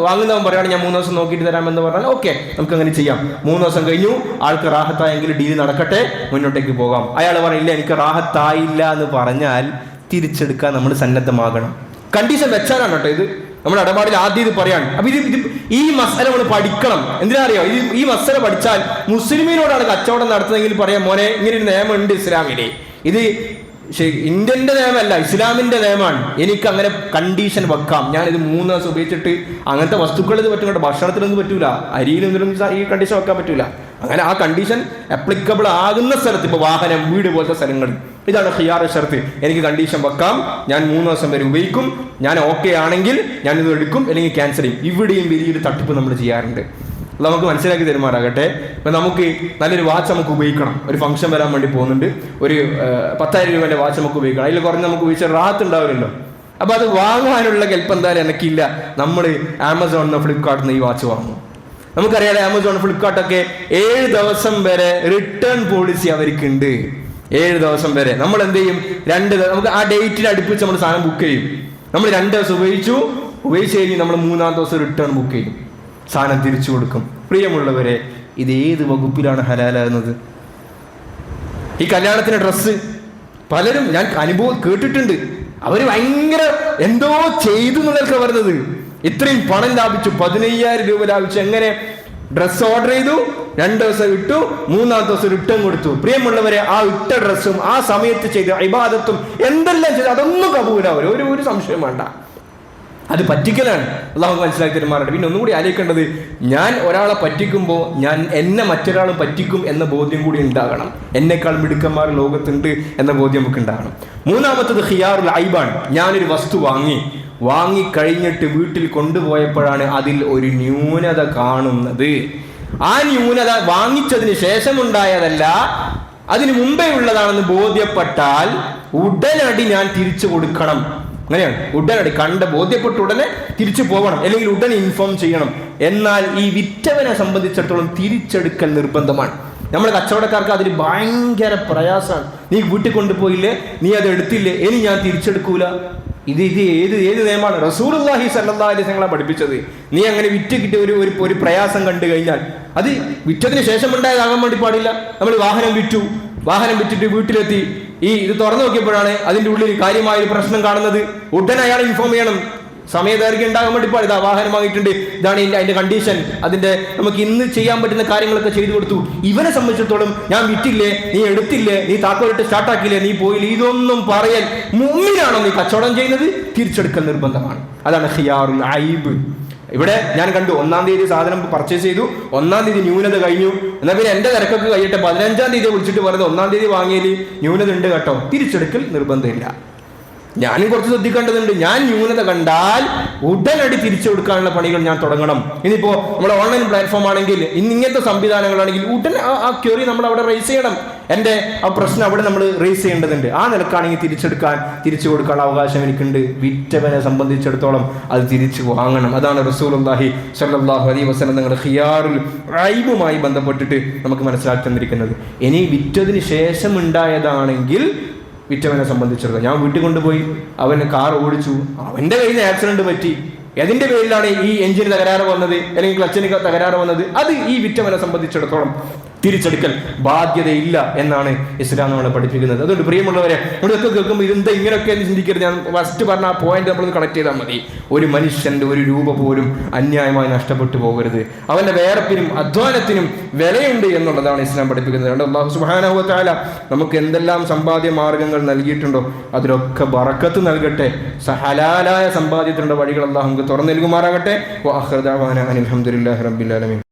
വാങ്ങുന്നവൻ പറയുകയാണ് ഞാൻ 3 ദിവസം നോക്കിയിട്ട് തരാമെന്ന് പറഞ്ഞാൽ ഓക്കെ, നമുക്ക് അങ്ങനെ ചെയ്യാം. 3 ദിവസം കഴിഞ്ഞു, ആൾക്ക് റാഹത്തായെങ്കിൽ ഡീൽ നടക്കട്ടെ, മുന്നോട്ടേക്ക് പോകാം. അയാൾ പറയില്ല എനിക്ക് റാഹത്തായില്ല എന്ന് പറഞ്ഞാൽ തിരിച്ചെടുക്കാൻ നമ്മൾ സന്നദ്ധമാകണം. കണ്ടീഷൻ വെച്ചാലാണ് കേട്ടോ ഇത്. നമ്മുടെ ഇടപാടിൽ ആദ്യം ഇത് പറയാണ്. അപ്പൊ ഈ മസല നമ്മൾ പഠിക്കണം. എന്തിനാ അറിയോ? ഈ മസല പഠിച്ചാൽ മുസ്ലിമിനോടാണ് കച്ചവടം നടത്തുന്നതെങ്കിൽ പറയാം, മോനെ ഇങ്ങനെ ഒരു നിയമമുണ്ട് ഇസ്ലാമിലെ, ഇത് ഇന്ത്യന്റെ നിയമമല്ല, ഇസ്ലാമിന്റെ നിയമമാണ്, എനിക്ക് അങ്ങനെ കണ്ടീഷൻ വെക്കാം. ഞാനിത് 3 ദിവസം ഉപയോഗിച്ചിട്ട് അങ്ങനത്തെ വസ്തുക്കൾ ഇത് പറ്റും കേട്ടോ, ഭക്ഷണത്തിനൊന്നും പറ്റൂല, അരിയിലൊന്നും ഈ കണ്ടീഷൻ വെക്കാൻ പറ്റൂല. അങ്ങനെ ആ കണ്ടീഷൻ അപ്ലിക്കബിൾ ആകുന്ന സ്ഥലത്ത്, ഇപ്പോൾ വാഹനം, വീട് പോലത്തെ സ്ഥലങ്ങളിൽ ഇതാണ് ഖിയാറു ഷർത്ത്. എനിക്ക് കണ്ടീഷൻ വെക്കാം, ഞാൻ 3 ദിവസം വരെ ഉപയോഗിക്കും, ഞാൻ ഓക്കെ ആണെങ്കിൽ ഞാനിത് എടുക്കും, അല്ലെങ്കിൽ ക്യാൻസൽ ചെയ്യും. ഇവിടെയും വലിയൊരു തട്ടിപ്പ് നമ്മൾ ചെയ്യാറുണ്ട്. നമുക്ക് മനസ്സിലാക്കി തരുമാറാകട്ടെ. ഇപ്പം നമുക്ക് നല്ലൊരു വാച്ച് നമുക്ക് ഉപയോഗിക്കണം, ഒരു ഫംഗ്ഷൻ വരാൻ വേണ്ടി പോകുന്നുണ്ട്, ഒരു 10,000 രൂപേൻ്റെ വാച്ച് നമുക്ക് ഉപയോഗിക്കണം, അതിൽ കുറഞ്ഞ് നമുക്ക് ഉപയോഗിച്ച റാഹത്ത് ഉണ്ടാവില്ലല്ലോ. അപ്പോൾ അത് വാങ്ങാനുള്ള കെൽപ്പ് എന്തായാലും എനിക്കില്ല. നമ്മൾ ആമസോണിൽ ഫ്ലിപ്കാർട്ടിൽ നിന്ന് ഈ വാച്ച് വാങ്ങും. നമുക്കറിയാം ആമസോൺ ഫ്ലിപ്കാർട്ടൊക്കെ 7 ദിവസം വരെ റിട്ടേൺ പോളിസി അവർക്കുണ്ട്. 7 ദിവസം വരെ നമ്മൾ എന്ത് ചെയ്യും? നമുക്ക് ആ ഡേറ്റിൽ അടുപ്പിച്ച് നമ്മൾ സാധനം ബുക്ക് ചെയ്യും. നമ്മൾ 2 ദിവസം ഉപയോഗിച്ച് കഴിഞ്ഞ് നമ്മൾ 3-ാം ദിവസം റിട്ടേൺ ബുക്ക് ചെയ്യും, സാധനം തിരിച്ചു കൊടുക്കും. പ്രിയമുള്ളവരെ, ഇത് ഏത് വകുപ്പിലാണ് ഹലാലാകുന്നത്? ഈ കല്യാണത്തിന് ഡ്രസ്സ് പലരും ഞാൻ കേട്ടിട്ടുണ്ട്, അവർ ഭയങ്കര എന്തോ ചെയ്തു എന്നൊക്കെ പറയുന്നത്. ഇത്രയും പണം ലാഭിച്ചു, 15,000 രൂപ ലാഭിച്ചു. എങ്ങനെ? ഡ്രസ്സ് ഓർഡർ ചെയ്തു, 2 ദിവസം ഇട്ടു, 3-ാം ദിവസം റിട്ടേൺ കൊടുത്തു. പ്രിയമുള്ളവരെ, ആ ഇട്ട ഡ്രസ്സും ആ സമയത്ത് ചെയ്ത ഇബാദത്തും എന്തെല്ലാം ചെയ്തു അതൊന്നും കബൂലാവൂല, ഒരു സംശയം വേണ്ട. അത് പറ്റിക്കലാണ്. അള്ളാഹു മനസ്സിലാക്കി തരുമാറുണ്ട്. പിന്നെ ഒന്നും കൂടി ആലോചിക്കേണ്ടത്, ഞാൻ ഒരാളെ പറ്റിക്കുമ്പോൾ എന്നെ മറ്റൊരാളും പറ്റിക്കും എന്ന ബോധ്യം കൂടി ഉണ്ടാകണം. എന്നെക്കാൾ മിടുക്കന്മാർ ലോകത്തുണ്ട് എന്ന ബോധ്യം നമുക്ക് ഉണ്ടാകണം. 3-ാമത്തത് ഖിയാറുൽ ഐബാണ്. ഞാനൊരു വസ്തു വാങ്ങിക്കഴിഞ്ഞിട്ട് വീട്ടിൽ കൊണ്ടുപോയപ്പോഴാണ് അതിൽ ഒരു ന്യൂനത കാണുന്നത്. ആ ന്യൂനത വാങ്ങിച്ചതിന് ശേഷമുണ്ടായതല്ല, അതിന് മുമ്പേ ഉള്ളതാണെന്ന് ബോധ്യപ്പെട്ടാൽ ഉടനടി ഞാൻ തിരിച്ചു കൊടുക്കണം. അങ്ങനെയാണ്, ഉടനടി ബോധ്യപ്പെട്ട ഉടനെ തിരിച്ചു പോകണം, അല്ലെങ്കിൽ ഉടനെ ഇൻഫോം ചെയ്യണം. എന്നാൽ ഈ വിറ്റവനെ സംബന്ധിച്ചിടത്തോളം തിരിച്ചെടുക്കൽ നിർബന്ധമാണ്. നമ്മുടെ കച്ചവടക്കാർക്ക് അതിൽ ഭയങ്കര പ്രയാസമാണ്. നീ വീട്ടിൽ കൊണ്ടുപോയില്ലേ, നീ അത് എടുത്തില്ലേ, ഇനി ഞാൻ തിരിച്ചെടുക്കൂല. ഇത് ഏത് നിയമമാണ്? റസൂലുള്ളാഹി സ്വല്ലല്ലാഹു അലൈഹി വസല്ലം പഠിപ്പിച്ചത്. നീ അങ്ങനെ വിറ്റ് ഒരു പ്രയാസം കണ്ടു കഴിഞ്ഞാൽ അത് വിറ്റതിന് ശേഷം ഉണ്ടായതാകാൻ വേണ്ടി പാടില്ല. നമ്മൾ വാഹനം വിറ്റിട്ട് വീട്ടിലെത്തി, ഇത് തുറന്നു നോക്കിയപ്പോഴാണ് അതിൻ്റെ ഉള്ളിൽ കാര്യമായ ഒരു പ്രശ്നം കാണുന്നത്. ഉടനെ അയാൾ ഇൻഫോം ചെയ്യണം. സമയദൈർഘ്യം ഉണ്ടാകാൻ വേണ്ടി പാടില്ല. വാഹനം വാങ്ങിയിട്ടുണ്ട്, ഇതാണ് അതിന്റെ കണ്ടീഷൻ, നമുക്ക് ഇന്ന് ചെയ്യാൻ പറ്റുന്ന കാര്യങ്ങളൊക്കെ ചെയ്തു കൊടുത്തു. ഇവനെ സംബന്ധിച്ചിടത്തോളം ഞാൻ വിറ്റില്ലേ, നീ എടുത്തില്ലേ, നീ താക്കോലിട്ട് സ്റ്റാർട്ടാക്കില്ലേ, നീ പോയില്ലേ, ഇതൊന്നും പറയൽ മുമ്പിലാണോ നീ കച്ചവടം ചെയ്യുന്നത്? തിരിച്ചെടുക്കൽ നിർബന്ധമാണ്. അതാണ് ഖിയാറുൽ ഐബ്. ഇവിടെ ഞാൻ കണ്ടു, 1-ാം തീയതി സാധനം പർച്ചേസ് ചെയ്തു, 1-ാം തീയതി ന്യൂനത കഴിഞ്ഞു. എന്നാൽ പിന്നെ എന്റെ തിരക്കൊക്കെ കഴിയട്ടെ, 15-ാം തീയതി വിളിച്ചിട്ട് പറയുന്നത് 1-ാം തീയതി വാങ്ങിയതിൽ ന്യൂനത ഉണ്ട് കേട്ടോ, തിരിച്ചെടുക്കൽ നിർബന്ധമില്ല. ഞാനും കുറച്ച് ശ്രദ്ധിക്കേണ്ടതുണ്ട്. ഞാൻ ന്യൂനത കണ്ടാൽ ഉടനടി തിരിച്ചു കൊടുക്കാനുള്ള പണികൾ ഞാൻ തുടങ്ങണം. ഇനിയിപ്പോ നമ്മുടെ ഓൺലൈൻ പ്ലാറ്റ്ഫോം ആണെങ്കിൽ, ഇങ്ങനത്തെ സംവിധാനങ്ങളാണെങ്കിൽ ഉടനെ ആ ക്വറി നമ്മൾ അവിടെ റേസ് ചെയ്യണം. എൻ്റെ ആ പ്രശ്നം അവിടെ നമ്മൾ റേസ് ചെയ്യേണ്ടതുണ്ട്. ആ നിലക്കാണെങ്കിൽ തിരിച്ചു കൊടുക്കാനുള്ള അവകാശം എനിക്കുണ്ട്. വിറ്റവനെ സംബന്ധിച്ചിടത്തോളം അത് തിരിച്ചു വാങ്ങണം. അതാണ് റസൂലുള്ളാഹി സ്വല്ലല്ലാഹു അലൈഹി വസല്ലം നിങ്ങളുടെ ഖിയാറുൽ ഐബുമായി ബന്ധപ്പെട്ടിട്ട് നമുക്ക് മനസ്സിലാക്കി തന്നിരിക്കുന്നത്. ഇനി വിറ്റതിന് ശേഷം ഉണ്ടായതാണെങ്കിൽ വിറ്റവനെ സംബന്ധിച്ചിടത്തോളം, ഞാൻ വീട്ടിൽ കൊണ്ടുപോയി, അവന് കാർ ഓടിച്ചു, അവന്റെ കയ്യിൽ നിന്ന് ആക്സിഡന്റ് പറ്റി, ഏതിന്റെ പേരിലാണ് ഈ എഞ്ചിന് തകരാറ് വന്നത്, അല്ലെങ്കിൽ ക്ലച്ചിന് തകരാറ് വന്നത്, അത് ഈ വിറ്റവനെ സംബന്ധിച്ചിടത്തോളം തിരിച്ചെടുക്കൽ ബാധ്യതയില്ല എന്നാണ് ഇസ്ലാം നമ്മളെ പഠിപ്പിക്കുന്നത്. അതുകൊണ്ട് പ്രിയമുള്ളവരെ, ഇവിടെയൊക്കെ കേൾക്കുമ്പോൾ ഇതെന്താ ഇങ്ങനെയൊക്കെ എന്ന് ചിന്തിക്കരുത്. ഞാൻ ഫസ്റ്റ് പറഞ്ഞ ആ പോയിന്റ് നമ്മളൊന്ന് കണക്ട് ചെയ്താൽ മതി. ഒരു മനുഷ്യൻ്റെ ഒരു രൂപ പോലും അന്യായമായി നഷ്ടപ്പെട്ടു പോകരുത്. അവൻ്റെ വേർപ്പിനും അധ്വാനത്തിനും വിലയുണ്ട് എന്നുള്ളതാണ് ഇസ്ലാം പഠിപ്പിക്കുന്നത്. അതുകൊണ്ട് അല്ലാഹു സുബ്ഹാനഹു വ തആല നമുക്ക് എന്തെല്ലാം സമ്പാദ്യ മാർഗങ്ങൾ നൽകിയിട്ടുണ്ടോ അതിലൊക്കെ ബറക്കത്ത് നൽകട്ടെ. ഹലാലായ സമ്പാദ്യത്തിനുള്ള വഴികൾ അല്ലാഹു നമുക്ക് തുറന്നു നൽകുമാറാകട്ടെ. വ ആഖിറു ദഅവാനാ അനിൽ ഹംദുലില്ലാഹി റബ്ബിൽ ആലമീൻ.